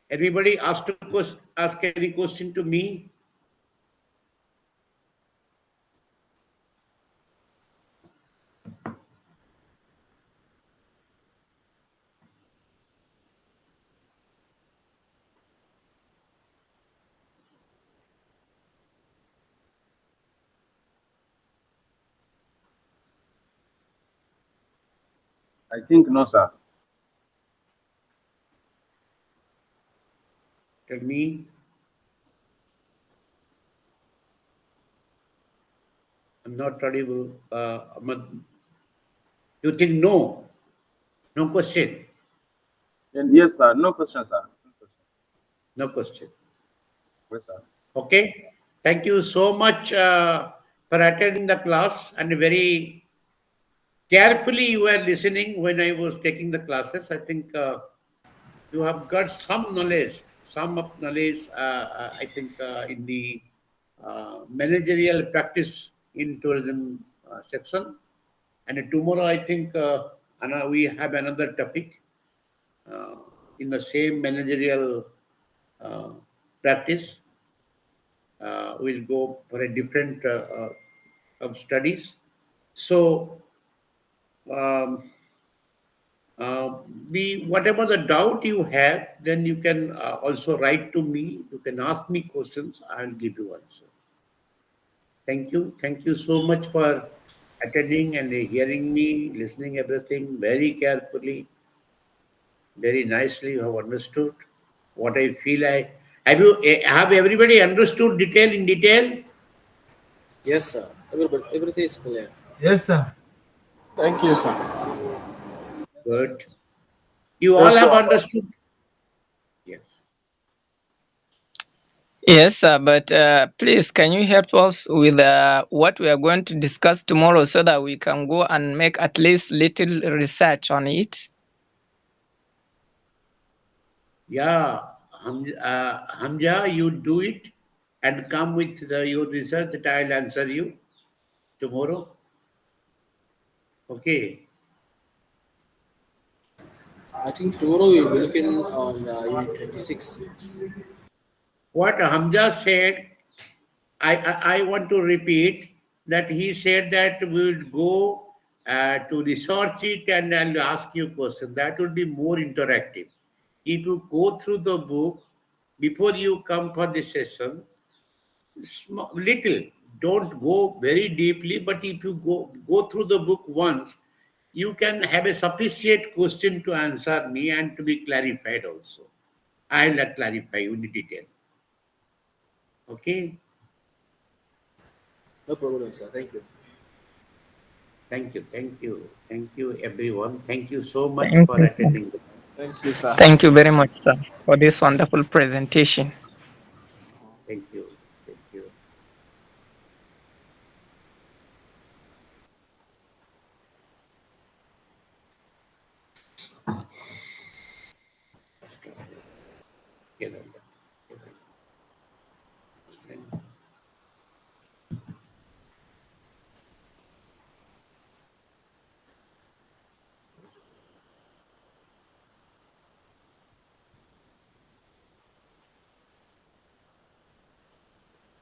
Anybody ask any question to me? I think no, sir. Tell me. I'm not audible. You think no? No question. And yes, sir. No question, sir. No question. No question. Yes, sir. Okay. Thank you so much for attending the class and very carefully you were listening when I was taking the classes. I think you have got some knowledge, I think, in the managerial practice in tourism section. And tomorrow, I think, we have another topic uh, in the same managerial uh, practice. We'll go for a different of studies. So, um, the whatever the doubt you have, then you can also write to me. You can ask me questions. I'll give you answer. Thank you. Thank you so much for attending and hearing me, listening everything very carefully, very nicely. You have understood what I feel. Have everybody understood detail in detail? Yes, sir. Everything is clear. Yes, sir. Thank you, sir. Good. You all Thank you. have understood. Yes. Yes, sir, but please, can you help us with what we are going to discuss tomorrow so that we can go and make at least little research on it? Yeah, Hamza, you do it and come with your research that I'll answer you tomorrow. Okay. I think tomorrow we'll be looking on Unit 26. What Hamza said, I want to repeat that he said that we will go to research it and I'll ask you questions. That will be more interactive. If you go through the book before you come for the session, little, don't go very deeply, but if you go through the book once, you can have a sufficient question to answer me and to be clarified also. I'll clarify you in detail. Okay. No problem, sir. Thank you. Thank you, thank you, thank you, everyone. Thank you so much Thank for you, sir. attending. Thank you, sir. Thank you very much, sir, for this wonderful presentation. Thank you, thank you.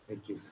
Thank you, sir.